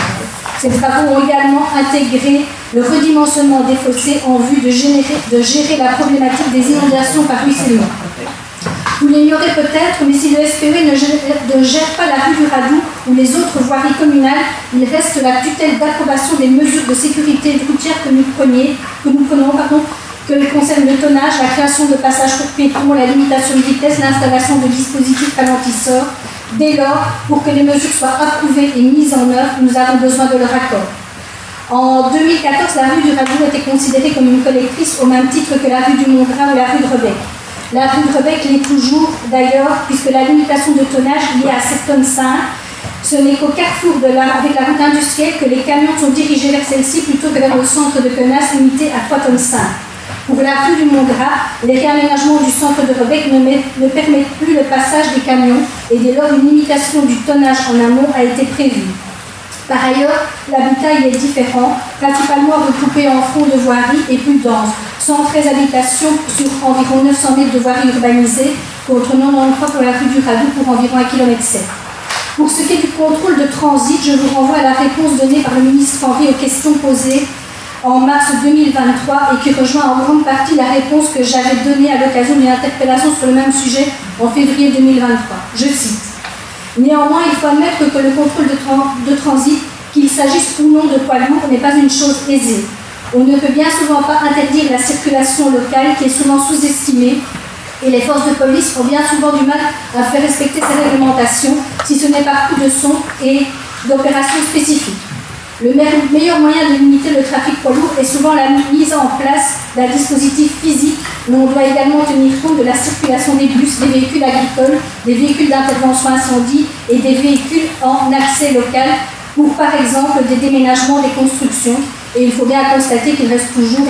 Ces travaux ont également intégré le redimensionnement des fossés en vue de gérer la problématique des inondations par ruissellement. Vous l'ignorez peut-être, mais si le SPV ne gère pas la rue du Radou ou les autres voiries communales, il reste la tutelle d'approbation des mesures de sécurité routière que nous prenons, que concernent le tonnage, la création de passages pour piétons, la limitation de vitesse, l'installation de dispositifs ralentisseurs. Dès lors, pour que les mesures soient approuvées et mises en œuvre, nous avons besoin de leur accord. En 2014, la rue du Radou était considérée comme une collectrice au même titre que la rue du Montgras ou la rue de Rebec. La rue de Rebec l'est toujours d'ailleurs, puisque la limitation de tonnage liée à 7,5 tonnes, ce n'est qu'au carrefour avec la route industrielle que les camions sont dirigés vers celle-ci plutôt que vers le centre de Connasse limité à 3,5 tonnes. Pour la rue du Montgras, les réaménagements du centre de Rebec ne permettent plus le passage des camions et dès lors une limitation du tonnage en amont a été prévue. Par ailleurs, l'habitat y est différent, principalement recoupé en front de voirie et plus dense, 113 habitations sur environ 900 mètres de voirie urbanisée, contre 93 pour la rue du Radou pour environ 1,7 km. Pour ce qui est du contrôle de transit, je vous renvoie à la réponse donnée par le ministre Henry aux questions posées en mars 2023 et qui rejoint en grande partie la réponse que j'avais donnée à l'occasion d'une interpellation sur le même sujet en février 2023. Je cite. Néanmoins, il faut admettre que le contrôle de transit, qu'il s'agisse ou non de poids lourds, n'est pas une chose aisée. On ne peut bien souvent pas interdire la circulation locale qui est souvent sous-estimée et les forces de police ont bien souvent du mal à faire respecter ces réglementations, si ce n'est par coup de son et d'opérations spécifiques. Le meilleur moyen de limiter le trafic poids lourd est souvent la mise en place d'un dispositif physique mais on doit également tenir compte de la circulation des bus, des véhicules agricoles, des véhicules d'intervention incendie et des véhicules en accès local pour, par exemple, des déménagements, des constructions. Et il faut bien constater qu'il reste toujours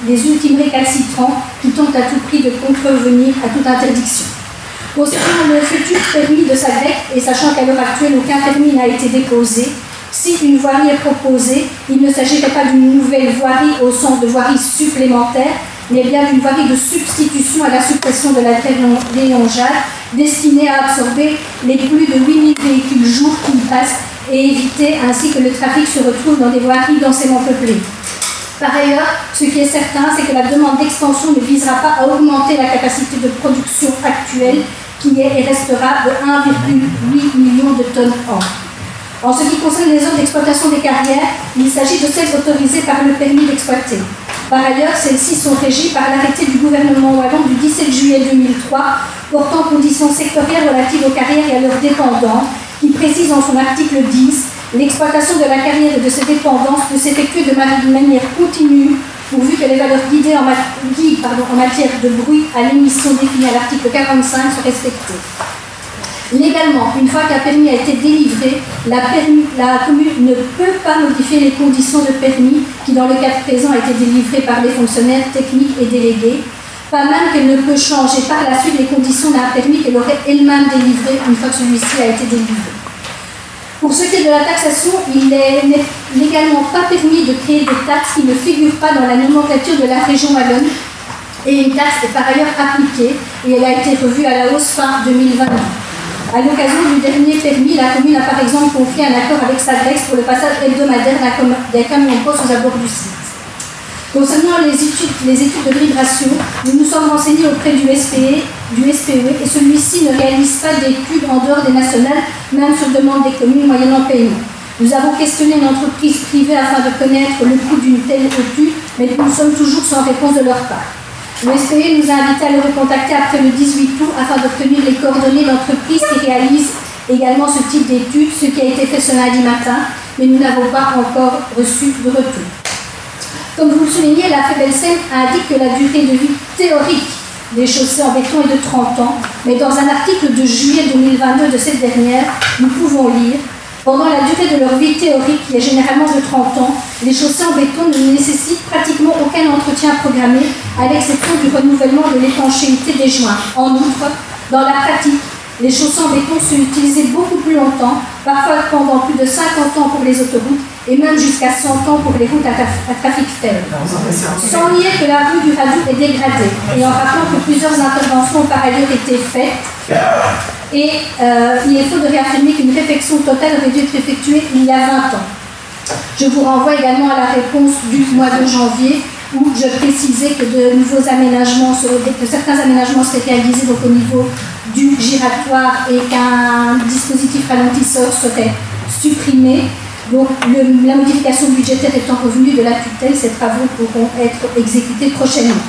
les ultimes récalcitrants qui tentent à tout prix de contrevenir à toute interdiction. Concernant le futur permis de Sagrec, et sachant qu'à l'heure actuelle aucun permis n'a été déposé, si une voirie est proposée, il ne s'agirait pas d'une nouvelle voirie au sens de voirie supplémentaire, mais bien d'une voirie de substitution à la suppression de la Léon-Jade, destinée à absorber les plus de 8000 véhicules jour qui y passent et éviter ainsi que le trafic se retrouve dans des voiries densément peuplées. Par ailleurs, ce qui est certain, c'est que la demande d'extension ne visera pas à augmenter la capacité de production actuelle, qui est et restera de 1,8 million de tonnes an. En ce qui concerne les zones d'exploitation des carrières, il s'agit de celles autorisées par le permis d'exploiter. Par ailleurs, celles-ci sont régies par l'arrêté du gouvernement wallon du 17 juillet 2003 portant conditions sectorielles relatives aux carrières et à leurs dépendances, qui précise en son article 10 l'exploitation de la carrière et de ses dépendances peut s'effectuer de manière continue pourvu que les valeurs guidées en matière de bruit à l'émission définie à l'article 45 soient respectées. Légalement, une fois qu'un permis a été délivré, la commune ne peut pas modifier les conditions de permis qui, dans le cas présent, a été délivré par les fonctionnaires techniques et délégués, pas même qu'elle ne peut changer par la suite les conditions d'un permis qu'elle aurait elle-même délivré une fois que celui-ci a été délivré. Pour ce qui est de la taxation, il n'est légalement pas permis de créer des taxes qui ne figurent pas dans la nomenclature de la région wallonne, et une taxe est par ailleurs appliquée et elle a été revue à la hausse fin 2022. À l'occasion du dernier permis, la commune a par exemple confié un accord avec Sagrex pour le passage hebdomadaire d'un camion-poste aux abords du site. Concernant les études de vibration, nous nous sommes renseignés auprès du SPE et celui-ci ne réalise pas d'études en dehors des nationales, même sur demande des communes moyennant paiement. Nous avons questionné une entreprise privée afin de connaître le coût d'une telle étude, mais nous sommes toujours sans réponse de leur part. Le SPE nous a invités à le recontacter après le 18 août afin d'obtenir les coordonnées d'entreprises qui réalisent également ce type d'études, ce qui a été fait ce lundi matin, mais nous n'avons pas encore reçu de retour. Comme vous le soulignez, la FEBELSEM indique que la durée de vie théorique des chaussées en béton est de 30 ans, mais dans un article de juillet 2022 de cette dernière, nous pouvons lire « Pendant la durée de leur vie théorique, qui est généralement de 30 ans, les chaussées en béton ne nécessitent pratiquement aucun entretien programmé, à l'exception du renouvellement de l'étanchéité des joints. En outre, dans la pratique, les chaussées en béton sont utilisées beaucoup plus longtemps, parfois pendant plus de 50 ans pour les autoroutes et même jusqu'à 100 ans pour les routes à trafic faible. Sans nier que la rue du Radou est dégradée et en rappelant que plusieurs interventions ont par ailleurs été faites, et il est faux de réaffirmer qu'une réfection totale aurait dû être effectuée il y a 20 ans. Je vous renvoie également à la réponse du mois de janvier où je précisais que de nouveaux aménagements, que certains aménagements seraient réalisés donc au niveau du giratoire et qu'un dispositif ralentisseur serait supprimé. Donc la modification budgétaire étant revenue de la tutelle, ces travaux pourront être exécutés prochainement.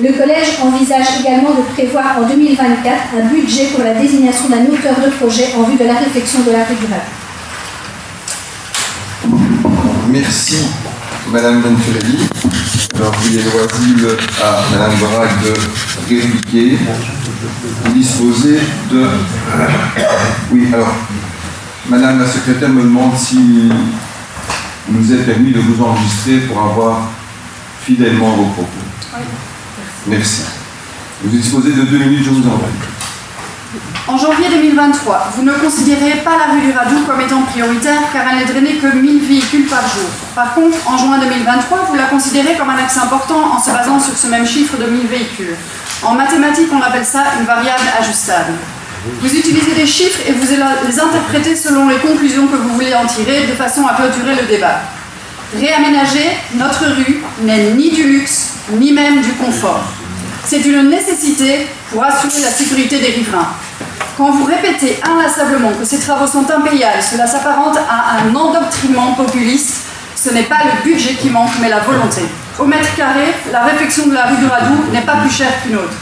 Le collège envisage également de prévoir en 2024 un budget pour la désignation d'un auteur de projet en vue de la réflexion de la rue du Radou. Merci, Madame Venturelli. Alors, il est loisible à Madame Braque de répliquer. Vous disposez de... Oui, alors, Madame la secrétaire me demande si il nous est permis de vous enregistrer pour avoir fidèlement vos propos. Oui. Merci. Vous disposez de 2 minutes, je vous en prie. En janvier 2023, vous ne considérez pas la rue du Radou comme étant prioritaire car elle n'est drainée que 1000 véhicules par jour. Par contre, en juin 2023, vous la considérez comme un axe important en se basant sur ce même chiffre de 1000 véhicules. En mathématiques, on appelle ça une variable ajustable. Vous utilisez des chiffres et vous les interprétez selon les conclusions que vous voulez en tirer de façon à clôturer le débat. Réaménager notre rue n'est ni du luxe, ni même du confort. C'est une nécessité pour assurer la sécurité des riverains. Quand vous répétez inlassablement que ces travaux sont impayables, cela s'apparente à un endoctrinement populiste. Ce n'est pas le budget qui manque, mais la volonté. Au mètre carré, la réfection de la rue du Radou n'est pas plus chère qu'une autre.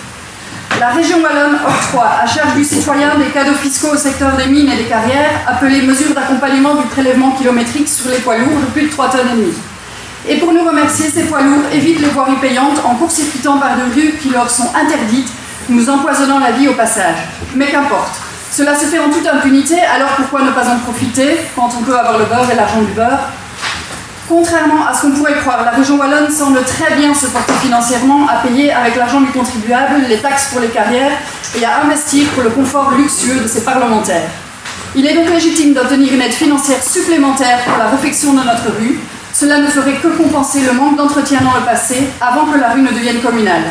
La région wallonne octroie à charge du citoyen des cadeaux fiscaux au secteur des mines et des carrières, appelés mesures d'accompagnement du prélèvement kilométrique sur les poids lourds de plus de 3,5 tonnes. Et pour nous remercier, ces poids lourds évitent les voiries payantes en court-circuitant par des rues qui leur sont interdites, nous empoisonnant la vie au passage. Mais qu'importe. Cela se fait en toute impunité, alors pourquoi ne pas en profiter quand on peut avoir le beurre et l'argent du beurre? Contrairement à ce qu'on pourrait croire, la région wallonne semble très bien se porter financièrement à payer avec l'argent du contribuable les taxes pour les carrières et à investir pour le confort luxueux de ses parlementaires. Il est donc légitime d'obtenir une aide financière supplémentaire pour la réfection de notre rue. Cela ne ferait que compenser le manque d'entretien dans le passé avant que la rue ne devienne communale.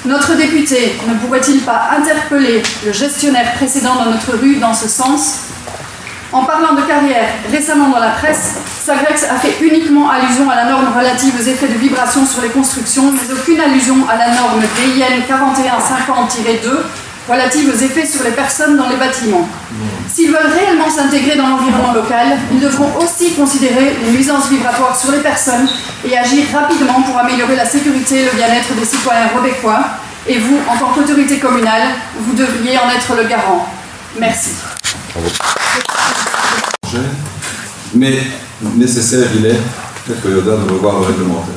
Notre député ne pourrait-il pas interpeller le gestionnaire précédent de notre rue dans ce sens? En parlant de carrière, récemment dans la presse, Sagrex a fait uniquement allusion à la norme relative aux effets de vibration sur les constructions, mais aucune allusion à la norme DIN 4150-2 relative aux effets sur les personnes dans les bâtiments. S'ils veulent réellement s'intégrer dans l'environnement local, ils devront aussi considérer les nuisances vibratoires sur les personnes et agir rapidement pour améliorer la sécurité et le bien-être des citoyens rebecquois. Et vous, en tant qu'autorité communale, vous devriez en être le garant. Merci. Mais nécessaire il est, peut-être Yoda, de revoir le réglementaire.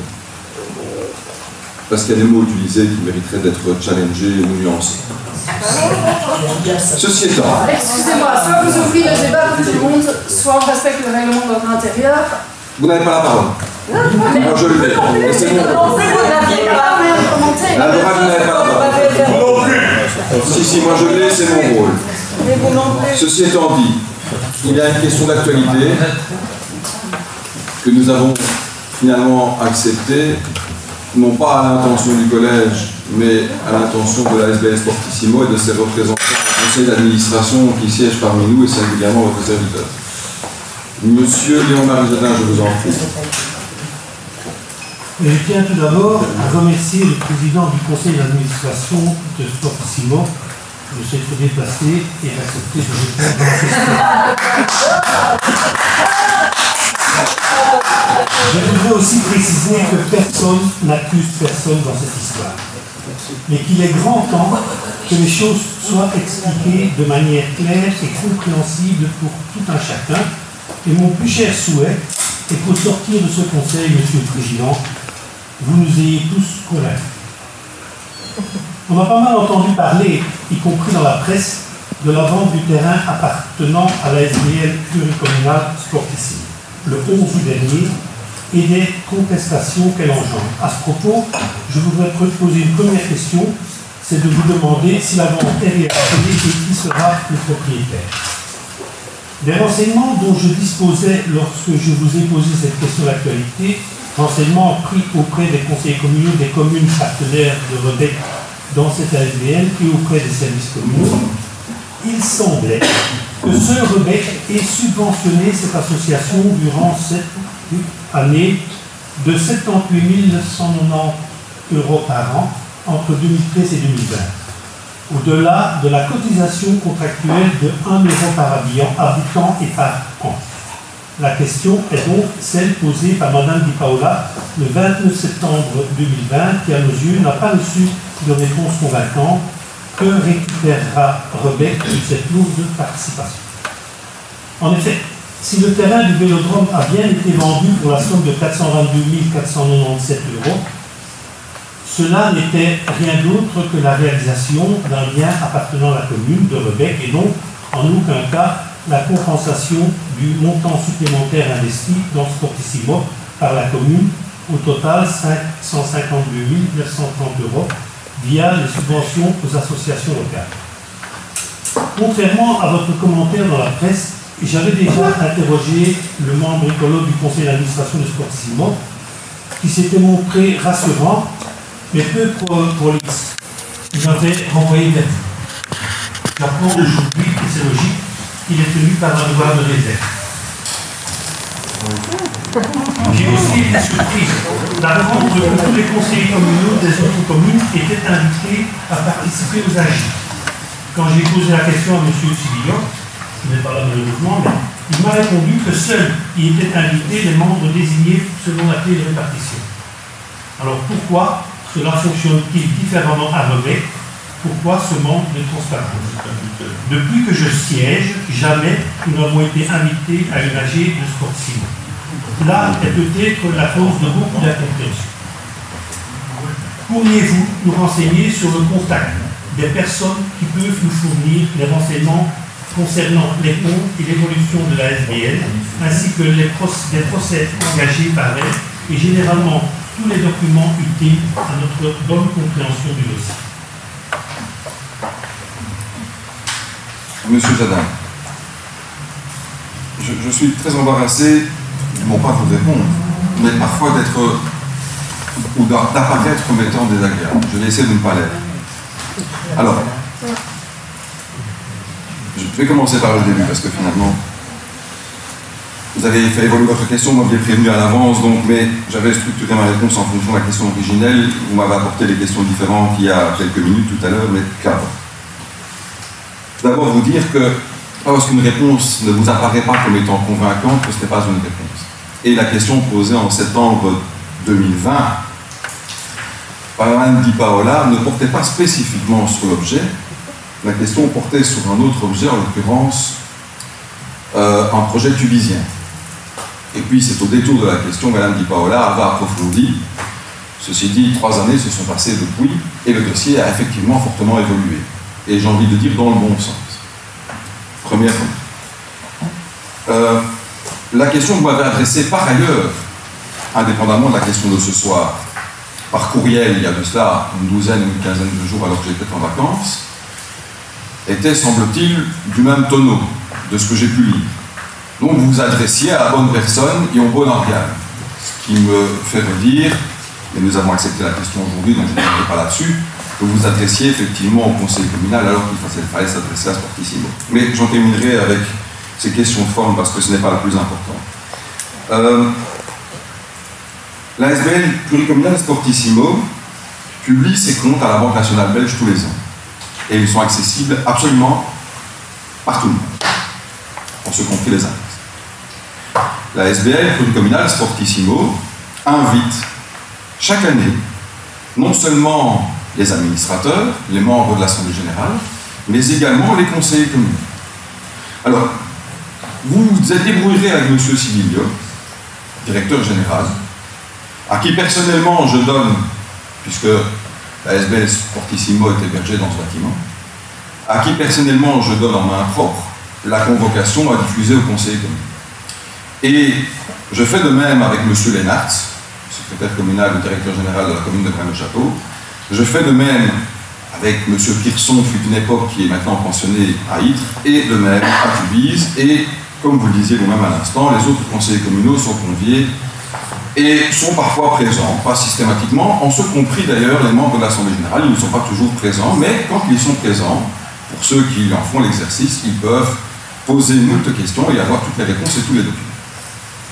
Parce qu'il y a des mots utilisés qui mériteraient d'être challengés ou nuancés. Ceci étant... Excusez-moi, soit vous ouvrez le débat pour tout le monde, soit on respecte le règlement de votre intérieur. Vous n'avez pas la parole. Moi je le vais. C'est bon. La droite, vous n'avez pas la parole. Si, moi je l'ai, c'est mon rôle. Ceci étant dit, il y a une question d'actualité que nous avons finalement acceptée, non pas à l'intention du collège, mais à l'intention de la SBL Sportissimo et de ses représentants au conseil d'administration qui siègent parmi nous et singulièrement votre serviteur. Monsieur Léon-Marie Jadin, je vous en prie. Je tiens tout d'abord à remercier le président du conseil d'administration de Sportissimo de s'être déplacé et d'accepter de répondre à cette question. Je voudrais aussi préciser que personne n'accuse personne dans cette histoire, mais qu'il est grand temps que les choses soient expliquées de manière claire et compréhensible pour tout un chacun. Et mon plus cher souhait est qu'au sortir de ce conseil, Monsieur le Président, vous nous ayez tous convaincus. On a pas mal entendu parler, y compris dans la presse, de la vente du terrain appartenant à la SBL pluricommunale Sportissimo, le 11 août dernier, et des contestations qu'elle engendre. À ce propos, je voudrais poser une première question, c'est de vous demander si la vente est réalisée et qui sera le propriétaire. Des renseignements dont je disposais lorsque je vous ai posé cette question d'actualité, renseignements pris auprès des conseillers communaux des communes partenaires de Rebec dans cette ASBL et auprès des services communaux, il semblait que ce Rebec ait subventionné cette association durant cette année de 78 990 € par an entre 2013 et 2020, au-delà de la cotisation contractuelle de 1 € par habitant et par an. La question est donc celle posée par Mme Di Paola le 29 septembre 2020, qui à nos yeux n'a pas reçu de réponse convaincante. Que récupérera Rebec de cette lourde participation? En effet, si le terrain du Vélodrome a bien été vendu pour la somme de 422 497 €, cela n'était rien d'autre que la réalisation d'un bien appartenant à la commune de Rebec et donc en aucun cas la compensation du montant supplémentaire investi dans Sportissimo par la commune, au total 552 930 € via les subventions aux associations locales. Contrairement à votre commentaire dans la presse, j'avais déjà interrogé le membre écolo du conseil d'administration de Sportissimo qui s'était montré rassurant, mais peu prolixe. Il m'avait renvoyé vers vous. J'apprends aujourd'hui, et c'est logique, qu'il est tenu par un devoir de réserve. J'ai aussi été surpris d'apprendre que tous les conseillers communaux des autres communes étaient invités à participer aux AG. Quand j'ai posé la question à M. Sibillon, qui n'est pas là malheureusement, mais il m'a répondu que seuls y étaient invités les membres désignés selon la clé de répartition. Alors pourquoi cela fonctionne-t-il différemment à Rebec? Pourquoi ce manque de transparence? Depuis que je siège, jamais nous n'avons été invités à une AG de Sportissimo. là est peut-être la cause de beaucoup d'incompréhension. Pourriez-vous nous renseigner sur le contact des personnes qui peuvent nous fournir les renseignements concernant les comptes et l'évolution de la SBL, ainsi que les procès engagés par elle, et généralement tous les documents utiles à notre bonne compréhension du dossier? Monsieur Jadin, je suis très embarrassé, non pas de vous répondre, mais parfois d'être ou d'apparaître comme étant désagréable. Je vais essayer de ne pas l'être. Alors, je vais commencer par le début, parce que finalement, vous avez fait évoluer votre question, moi je l'ai prévenu à l'avance, donc, mais j'avais structuré ma réponse en fonction de la question originelle. Vous m'avez apporté des questions différentes il y a quelques minutes tout à l'heure, mais qu'importe. D'abord vous dire que lorsqu'une réponse ne vous apparaît pas comme étant convaincante, que ce n'est pas une réponse. Et la question posée en septembre 2020 par Mme Di Paola ne portait pas spécifiquement sur l'objet. La question portait sur un autre objet, en l'occurrence un projet tubisien. Et puis c'est au détour de la question que Mme Di Paola avait approfondi. Ceci dit, 3 années se sont passées depuis et le dossier a effectivement fortement évolué. Et j'ai envie de dire dans le bon sens. Première fois. La question que vous m'avez adressée par ailleurs, indépendamment de la question de ce soir, par courriel il y a de cela une douzaine ou une quinzaine de jours alors que j'étais en vacances, était, semble-t-il, du même tonneau de ce que j'ai pu lire. Donc vous vous adressiez à la bonne personne et au bon organe. Ce qui me fait redire, et nous avons accepté la question aujourd'hui, donc je ne reviendrai pas là-dessus, que vous adressiez effectivement au conseil communal alors qu'il fallait s'adresser à Sportissimo. Mais j'en terminerai avec ces questions de forme parce que ce n'est pas le plus important. La SBL pluricommunale Sportissimo publie ses comptes à la Banque nationale belge tous les ans. Et ils sont accessibles absolument par tout le monde, pour ce compris les annexes. La SBL pluricommunale Sportissimo invite chaque année non seulement les administrateurs, les membres de l'Assemblée générale, mais également les conseillers communaux. Alors, vous vous êtes débrouillé avec M. Sibilio, directeur général, à qui personnellement je donne, puisque la SBL Sportissimo est hébergée dans ce bâtiment, à qui personnellement je donne en main propre la convocation à diffuser au conseil communal. Et je fais de même avec M. Lennart, secrétaire communal et directeur général de la commune de Braine-le-Château. Je fais de même avec M. Pierson, fut une époque qui est maintenant pensionné à Ytre, et de même à Tubize. Et comme vous le disiez vous-même à l'instant, les autres conseillers communaux sont conviés et sont parfois présents, pas systématiquement, en ce compris d'ailleurs les membres de l'Assemblée générale. Ils ne sont pas toujours présents, mais quand ils sont présents, pour ceux qui en font l'exercice, ils peuvent poser moult questions et avoir toutes les réponses et tous les documents.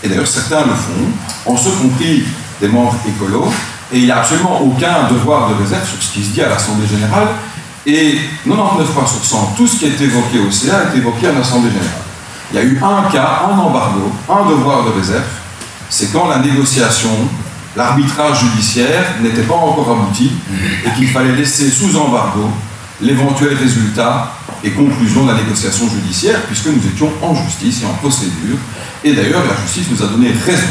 Et d'ailleurs, certains le font, en ce compris des membres écolos, et il n'y a absolument aucun devoir de réserve sur ce qui se dit à l'Assemblée générale, et 99 fois sur 100, tout ce qui est évoqué au CA est évoqué à l'Assemblée générale. Il y a eu un cas, un embargo, un devoir de réserve, c'est quand la négociation, l'arbitrage judiciaire n'était pas encore abouti, et qu'il fallait laisser sous embargo l'éventuel résultat et conclusion de la négociation judiciaire, puisque nous étions en justice et en procédure, et d'ailleurs la justice nous a donné raison.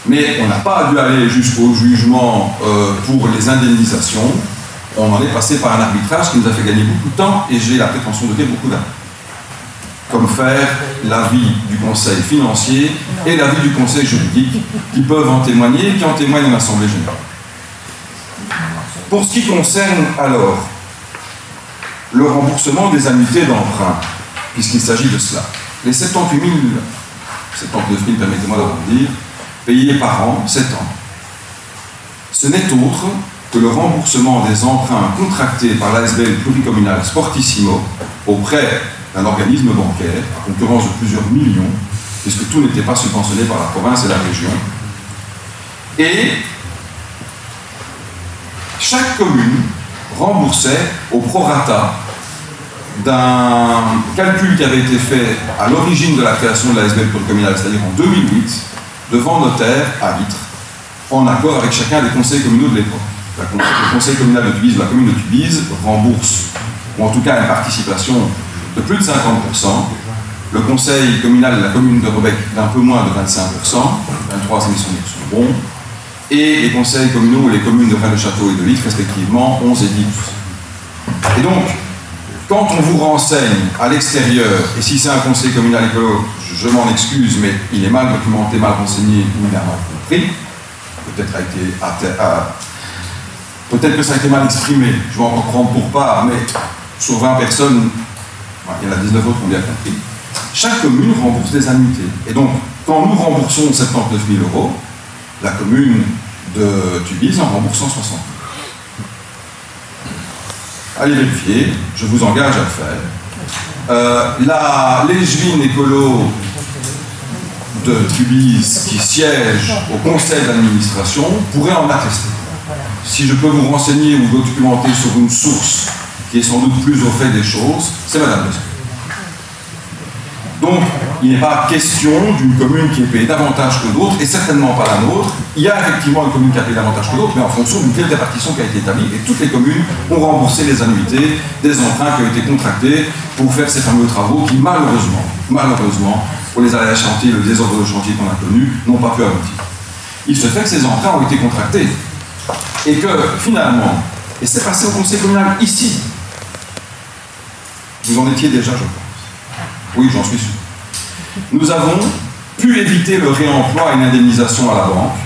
Mais on n'a pas dû aller jusqu'au jugement pour les indemnisations. On en est passé par un arbitrage qui nous a fait gagner beaucoup de temps, et j'ai la prétention de dire beaucoup d'argent. Comme faire l'avis du conseil financier et l'avis du conseil juridique, qui peuvent en témoigner, qui en témoignent en Assemblée générale. Pour ce qui concerne alors le remboursement des annuités d'emprunt, puisqu'il s'agit de cela, les 78 000, 79 000, permettez-moi d'arrondir, payés par an, 7 ans. Ce n'est autre que le remboursement des emprunts contractés par l'ASBL pluricommunale Sportissimo auprès d'un organisme bancaire, à concurrence de plusieurs millions, puisque tout n'était pas subventionné par la province et la région. Et chaque commune remboursait au prorata d'un calcul qui avait été fait à l'origine de la création de l'ASBL pluricommunale, c'est-à-dire en 2008, devant notaire à Ytre, en accord avec chacun des conseils communaux de l'époque. Le conseil communal de Tubize, la commune de Tubize, rembourse, ou en tout cas une participation de plus de 50%, le conseil communal de la commune de Rebec d'un peu moins de 25%, 23 émissions sont bons, et les conseils communaux, les communes de Rennes-le-Château et de Vite, respectivement, 11 et 10. Et donc, quand on vous renseigne à l'extérieur, et si c'est un conseil communal écolo, je m'en excuse, mais il est mal documenté, mal renseigné, ou il a mal compris, peut-être que ça a été mal exprimé, je vais encore prendre pour part, mais sur 20 personnes, il y en a 19 autres qui ont bien compris. Chaque commune rembourse des annuités. Et donc, quand nous remboursons 79 000 €, la commune de Tubize en rembourse 160 000. Allez vérifier, je vous engage à le faire. La légevine écolo de Tubize qui siège au conseil d'administration pourrait en attester. Si je peux vous renseigner ou vous documenter sur une source qui est sans doute plus au fait des choses, c'est Madame Lescaut. Donc, il n'est pas question d'une commune qui est payée davantage que d'autres, et certainement pas la nôtre. Il y a effectivement une commune qui a payé davantage que d'autres, mais en fonction d'une telle répartition qui a été établie, et toutes les communes ont remboursé les annuités des emprunts qui ont été contractés pour faire ces fameux travaux qui, malheureusement, pour les aléas chantiers, le désordre de chantier qu'on a connu, n'ont pas pu aboutir. Il se fait que ces emprunts ont été contractés, et que, finalement, et c'est passé au conseil communal ici, vous en étiez déjà, je pense. Oui, j'en suis sûr. Nous avons pu éviter le réemploi et une indemnisation à la banque,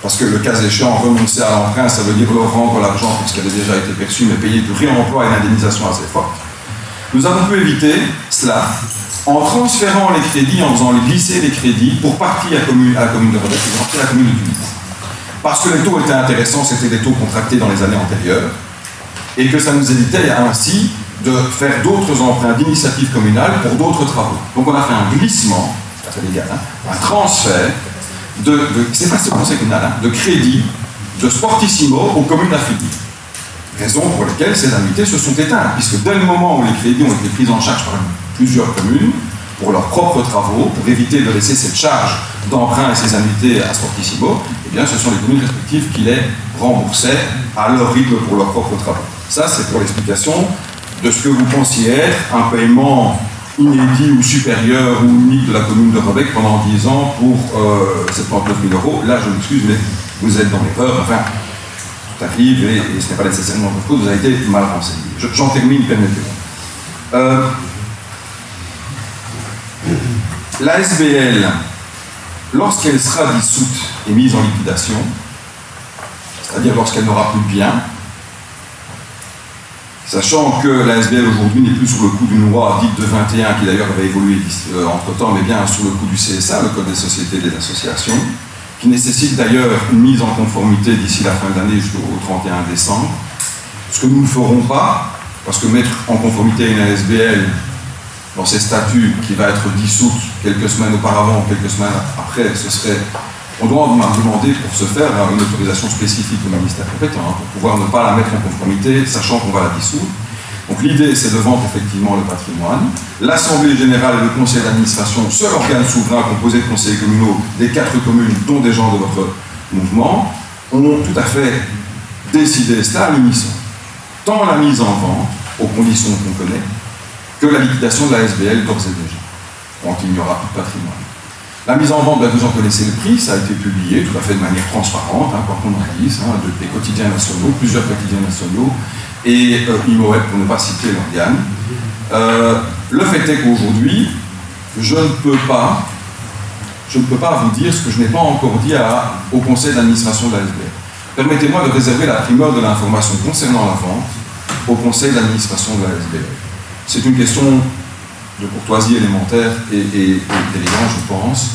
parce que le cas échéant, renoncer à l'emprunt, ça veut dire leur rendre l'argent puisqu'elle a déjà été perçue, mais payer du réemploi et une indemnisation assez forte. Nous avons pu éviter cela en transférant les crédits, en faisant glisser les crédits pour partie à la commune de Rebec et partie à la commune de Tubize. Parce que les taux étaient intéressants, c'était des taux contractés dans les années antérieures, et que ça nous évitait ainsi de faire d'autres emprunts d'initiative communale pour d'autres travaux. Donc on a fait un glissement, ça fait légal, un transfert c'est pas ce conseil communal, de crédit de Sportissimo aux communes affiliées. Raison pour laquelle ces annuités se sont éteintes, puisque dès le moment où les crédits ont été pris en charge par plusieurs communes pour leurs propres travaux, pour éviter de laisser cette charge d'emprunt et ces annuités à Sportissimo, eh bien ce sont les communes respectives qui les remboursaient à leur rythme pour leurs propres travaux. Ça, c'est pour l'explication de ce que vous pensiez être un paiement inédit ou supérieur ou unique de la commune de Rebec pendant 10 ans pour 79 000 €. Là, je m'excuse, mais vous êtes dans l'erreur. Enfin, tout arrive et ce n'est pas nécessairement votre faute, vous avez été mal renseigné. J'en termine, permettez-moi. La SBL, lorsqu'elle sera dissoute et mise en liquidation, c'est-à-dire lorsqu'elle n'aura plus de biens, sachant que la SBL aujourd'hui n'est plus sur le coup d'une loi dite de 21, qui d'ailleurs avait évolué entre-temps, mais bien sur le coup du CSA, le Code des sociétés et des associations, qui nécessite d'ailleurs une mise en conformité d'ici la fin d'année jusqu'au 31 décembre. Ce que nous ne ferons pas, parce que mettre en conformité une SBL dans ses statuts qui va être dissoute quelques semaines auparavant, quelques semaines après, ce serait... On doit demander pour ce faire une autorisation spécifique au ministère compétent pour pouvoir ne pas la mettre en conformité, sachant qu'on va la dissoudre. Donc l'idée, c'est de vendre effectivement le patrimoine. L'Assemblée générale et le conseil d'administration, seul organe souverain composé de conseillers communaux des 4 communes, dont des gens de votre mouvement, ont tout à fait décidé cela à l'unisson. Tant la mise en vente, aux conditions qu'on connaît, que la liquidation de la SBL d'ores et déjà, quand il n'y aura plus de patrimoine. La mise en vente, vous en connaissez le prix, ça a été publié tout à fait de manière transparente, quoi qu'on en dise, des quotidiens nationaux, plusieurs quotidiens nationaux, et IMOEP, pour ne pas citer l'organe. Le fait est qu'aujourd'hui, je ne peux pas vous dire ce que je n'ai pas encore dit au conseil d'administration de la SBL. Permettez-moi de réserver la primeur de l'information concernant la vente au conseil d'administration de la SBL. C'est une question de courtoisie élémentaire et d'élégance, je pense.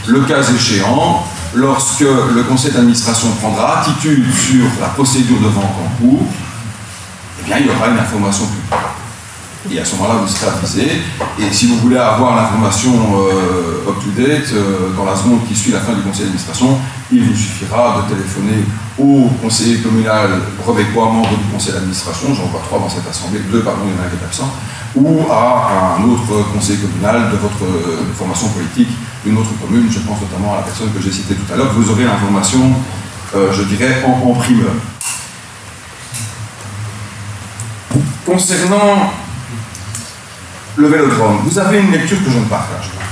Le cas échéant, lorsque le conseil d'administration prendra attitude sur la procédure de vente en cours, eh bien, il y aura une information publique. Et à ce moment-là, vous serez avisé. Et si vous voulez avoir l'information up-to-date, dans la seconde qui suit la fin du conseil d'administration, il vous suffira de téléphoner au conseiller communal rebecquois, membre du conseil d'administration, j'en vois 3 dans cette assemblée, 2, pardon, il y en a un qui est absent, ou à un autre conseiller communal de votre formation politique d'une autre commune, je pense notamment à la personne que j'ai citée tout à l'heure. Vous aurez l'information, je dirais, en primeur. Concernant le vélodrome, vous avez une lecture que je ne partage pas.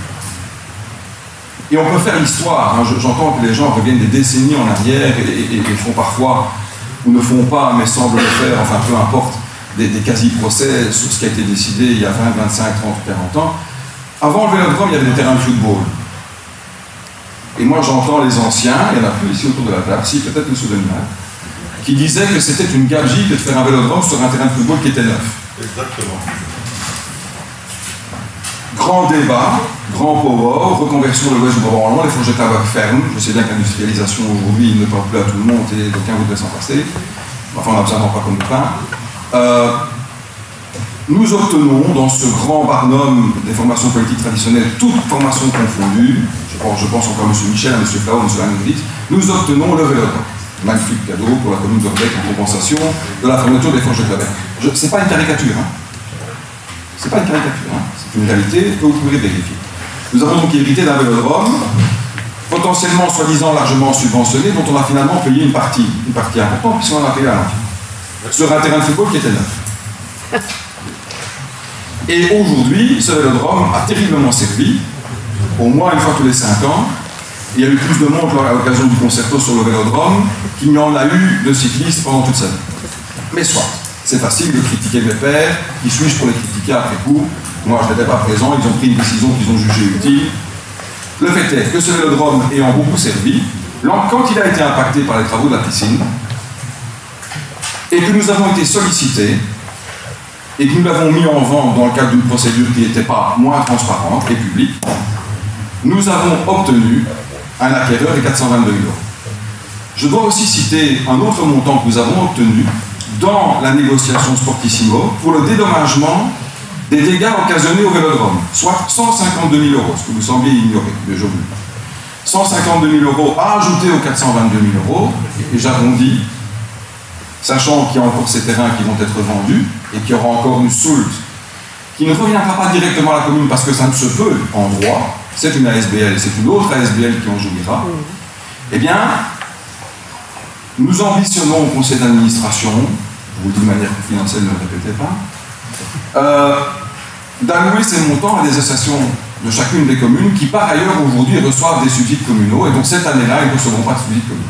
Et on peut faire l'histoire, hein. J'entends que les gens reviennent des décennies en arrière et font parfois, ou ne font pas, mais semblent le faire, enfin peu importe, des quasi-procès sur ce qui a été décidé il y a 20, 25, 30, 40 ans. Avant le vélodrome, il y avait des terrains de football. Et moi j'entends les anciens, il y en a plus ici autour de la table, si peut-être M. Denimal, qui disaient que c'était une gabegie de faire un vélodrome sur un terrain de football qui était neuf. Exactement. Grand débat, grand power, reconversion de l'Ouest du Brabant, les fourches de tabac ferment. Je sais bien que l'industrialisation aujourd'hui ne parle plus à tout le monde et d'aucuns voudraient s'en passer. Enfin, on n'a besoin d'en pas comme du pain. Nous obtenons dans ce grand barnum des formations politiques traditionnelles, toutes formations confondues, je pense encore à M. Michel, à M. Flau, à M. Langenwitz, nous obtenons le vélodrome. Magnifique cadeau pour la commune de Orbec en compensation de la fermeture des fourches de tabac. Ce n'est pas une caricature, hein. C'est pas une caricature, hein. C'est une réalité que vous pourrez vérifier. Nous avons donc hérité d'un vélodrome, potentiellement soi-disant largement subventionné, dont on a finalement payé une partie importante, puisqu'on en a payé à l'enfant, sur un terrain de football qui était neuf. Et aujourd'hui, ce vélodrome a terriblement servi, au moins une fois tous les 5 ans. Il y a eu plus de monde à l'occasion du concerto sur le vélodrome qu'il n'y en a eu de cyclistes pendant toute sa vie. Mais soit. C'est facile de critiquer mes pères, qui suis-je pour les critiquer après coup? Moi, je n'étais pas présent, ils ont pris une décision qu'ils ont jugée utile. Le fait est que ce vélodrome ayant beaucoup servi, quand il a été impacté par les travaux de la piscine, et que nous avons été sollicités, et que nous l'avons mis en vente dans le cadre d'une procédure qui n'était pas moins transparente et publique, nous avons obtenu un acquéreur de 422 000 €. Je dois aussi citer un autre montant que nous avons obtenu dans la négociation Sportissimo pour le dédommagement des dégâts occasionnés au vélodrome, soit 152 000 €, ce que vous semblez ignorer, mais je vous le dis. 152 000 € ajoutés aux 422 000 €, et j'arrondis, sachant qu'il y a encore ces terrains qui vont être vendus, et qu'il y aura encore une soulte qui ne reviendra pas directement à la commune parce que ça ne se peut en droit, c'est une ASBL, c'est une autre ASBL qui en jouira, eh bien, nous ambitionnons au conseil d'administration, je vous le dis de manière confidentielle, ne le répétez pas, d'allouer ces montants à des associations de chacune des communes qui, par ailleurs, aujourd'hui reçoivent des subsides communaux, et donc cette année-là, ils ne recevront pas de subsides communaux.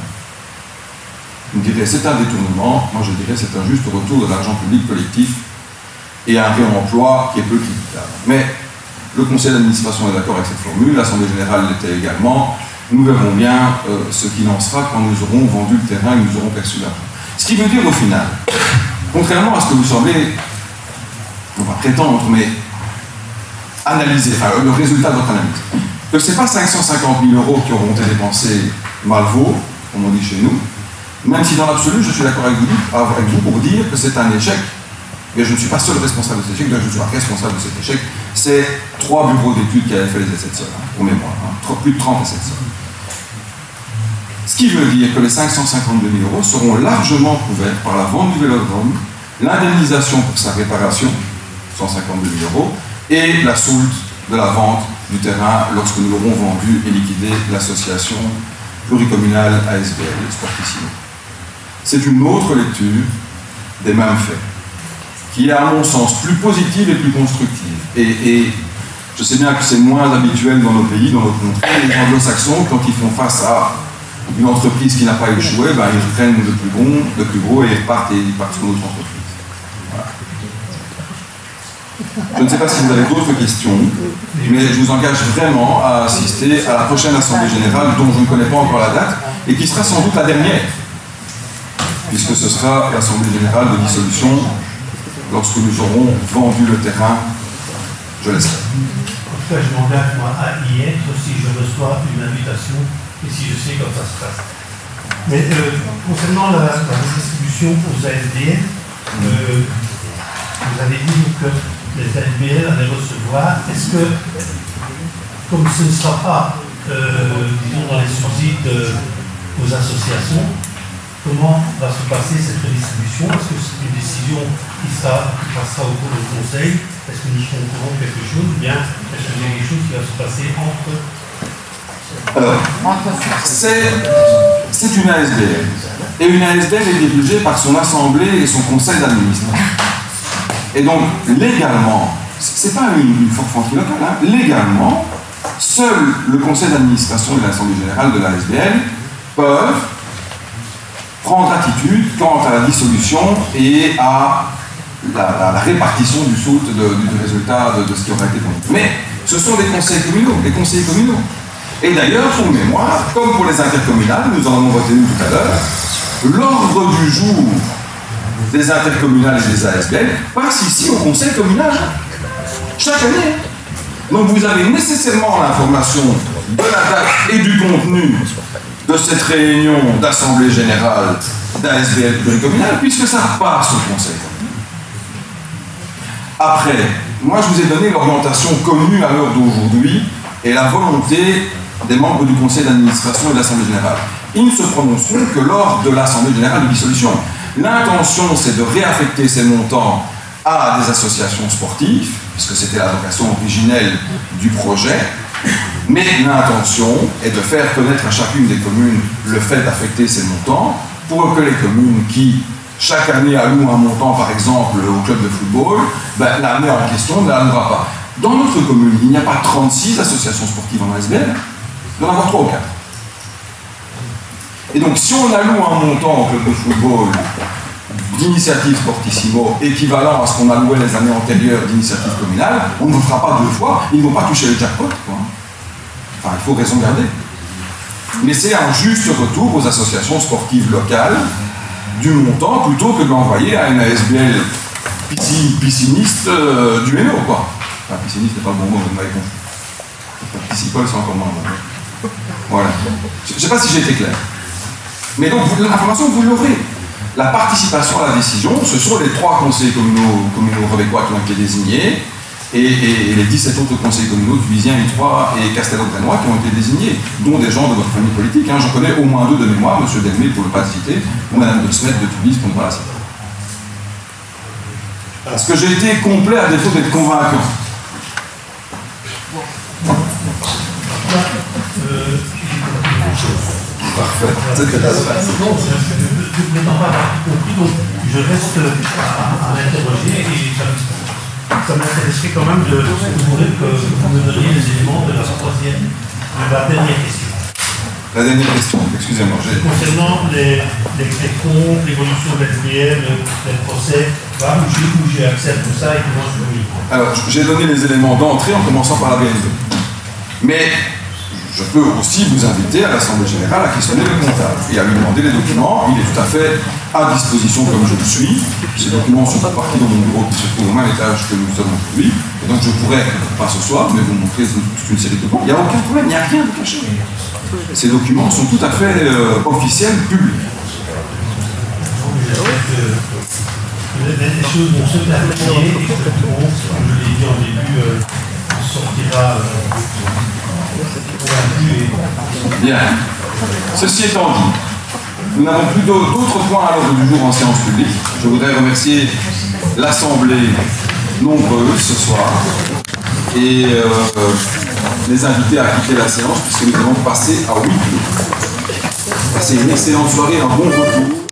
Vous me direz, c'est un détournement, moi je dirais c'est un juste retour de l'argent public collectif et un réemploi qui est peu critiquable. Mais le conseil d'administration est d'accord avec cette formule, l'Assemblée générale l'était également, nous verrons bien ce qu'il en sera quand nous aurons vendu le terrain et nous aurons perçu l'argent. Ce qui veut dire au final, contrairement à ce que vous semblez, on va prétendre, mais analyser, enfin le résultat de votre analyse, que ce n'est pas 550 000 € qui auront été dépensés Malvaux, comme on dit chez nous, même si dans l'absolu, je suis d'accord avec vous pour dire que c'est un échec, mais je ne suis pas seul responsable de cet échec, je suis pas responsable de cet échec. C'est 3 bureaux d'études qui avaient fait les essais de sol, pour mémoire, plus de 30 essais de sol. Ce qui veut dire que les 552 000 € seront largement couverts par la vente du vélodrome, l'indemnisation pour sa réparation, 152 000 €, et la soulte de la vente du terrain lorsque nous l'aurons vendu et liquidé l'association pluricommunale ASBL Sportissimo. C'est une autre lecture des mêmes faits, qui est à mon sens plus positive et plus constructive. Et je sais bien que c'est moins habituel dans nos pays, dans notre contrée. Les anglo-saxons, quand ils font face à une entreprise qui n'a pas échoué, ben, ils prennent de plus bon, de plus gros et ils partent sur notre entreprise. Voilà. Je ne sais pas si vous avez d'autres questions, mais je vous engage vraiment à assister à la prochaine Assemblée Générale, dont je ne connais pas encore la date, et qui sera sans doute la dernière, puisque ce sera l'Assemblée Générale de dissolution lorsque nous aurons vendu le terrain, je l'espère. En tout cas, je m'engage moi à y être si je reçois une invitation et si je sais comment ça se passe. Mais concernant la distribution aux ASBL, vous avez dit que les ASBL allaient recevoir. Est-ce que, comme ce ne sera pas, disons, dans les subsides aux associations, comment va se passer cette redistribution? Est-ce que c'est une décision qui passera au cours du Conseil? Est-ce que nous serons au courant de quelque chose? Ou bien est-ce qu'il y a quelque chose qui va se passer entre... Alors, c'est une ASBL. Et une ASBL est dirigée par son assemblée et son conseil d'administration. Et donc, légalement, c'est pas une forfanterie locale. Hein. Légalement, seul le conseil d'administration et l'assemblée générale de l'ASBL peuvent prendre attitude quant à la dissolution et à la répartition du résultat de ce qui aurait été connu. Mais ce sont des conseils communaux, des conseillers communaux. Et d'ailleurs, pour mémoire, comme pour les intercommunales, nous en avons voté tout à l'heure, l'ordre du jour des intercommunales et des ASBL passe ici au conseil communal, chaque année. Donc vous avez nécessairement l'information de la date et du contenu de cette réunion d'assemblée générale d'ASBL pluricommunale, puisque ça passe au conseil communal. Après, moi je vous ai donné l'orientation connue à l'heure d'aujourd'hui et la volonté des membres du conseil d'administration et de l'assemblée générale. Ils ne se prononceront que lors de l'assemblée générale de dissolution. L'intention, c'est de réaffecter ces montants à des associations sportives, puisque c'était la vocation originelle du projet, mais l'intention est de faire connaître à chacune des communes le fait d'affecter ces montants pour que les communes qui, chaque année, allouent un montant, par exemple, au club de football, l'année en question ne l'allouera pas. Dans notre commune, il n'y a pas 36 associations sportives en ASBL, il doit y en avoir 3 ou 4. Et donc, si on alloue un montant au club de football d'initiative Sportissimo équivalent à ce qu'on allouait les années antérieures d'initiative communale, on ne le fera pas 2 fois, ils ne vont pas toucher le jackpot, quoi. Enfin, il faut raison garder. Mais c'est un juste retour aux associations sportives locales du montant plutôt que de l'envoyer à une ASBL pisciniste du Hainaut, quoi. Enfin, pisciniste, c'est pas le bon mot, vous m'avez compris. Piscicole, c'est encore moins bon. Voilà. Je ne sais pas si j'ai été clair. Mais donc, l'information, vous l'aurez. La participation à la décision, ce sont les 3 conseillers communaux rebecquois qui ont été désignés et les 17 autres conseillers communaux, Tuisien, I3 et Castelnau-Grennois qui ont été désignés, dont des gens de votre famille politique. Hein. J'en connais au moins 2 de mémoire, M. Delmé pour ne pas le citer, ou Mme de Smet de Tunis pour ne pas la citer. Est-ce que j'ai été complet à défaut d'être convaincant? Parfait. N'étant pas compris, donc je reste à l'interroger et ça m'intéresserait quand même de découvrir que vous me donniez les éléments de la dernière question. La dernière question, excusez-moi. Concernant les comptes, l'évolution de l'FBM, les procès, où j'ai accès à tout ça et comment je communique. Alors, j'ai donné les éléments d'entrée en commençant par la BND. Mais je peux aussi vous inviter à l'Assemblée Générale à questionner le comptable et à lui demander les documents. Il est tout à fait à disposition comme je le suis. Ces documents sont partis dans mon bureau qui se trouve au même étage que nous sommes aujourd'hui. Et donc je pourrais, pas ce soir, mais vous montrer toute une série de documents. Il n'y a aucun problème, il n'y a rien de caché. Ces documents sont tout à fait officiels, publics. Les choses vont se clarifier et que tout le monde, comme je l'ai dit en début, sortira. Bien. Ceci étant dit, nous n'avons plus d'autres points à l'ordre du jour en séance publique. Je voudrais remercier l'Assemblée nombreuse ce soir et les inviter à quitter la séance puisque nous allons passer à 8 heures. Passez une excellente soirée, un bon retour.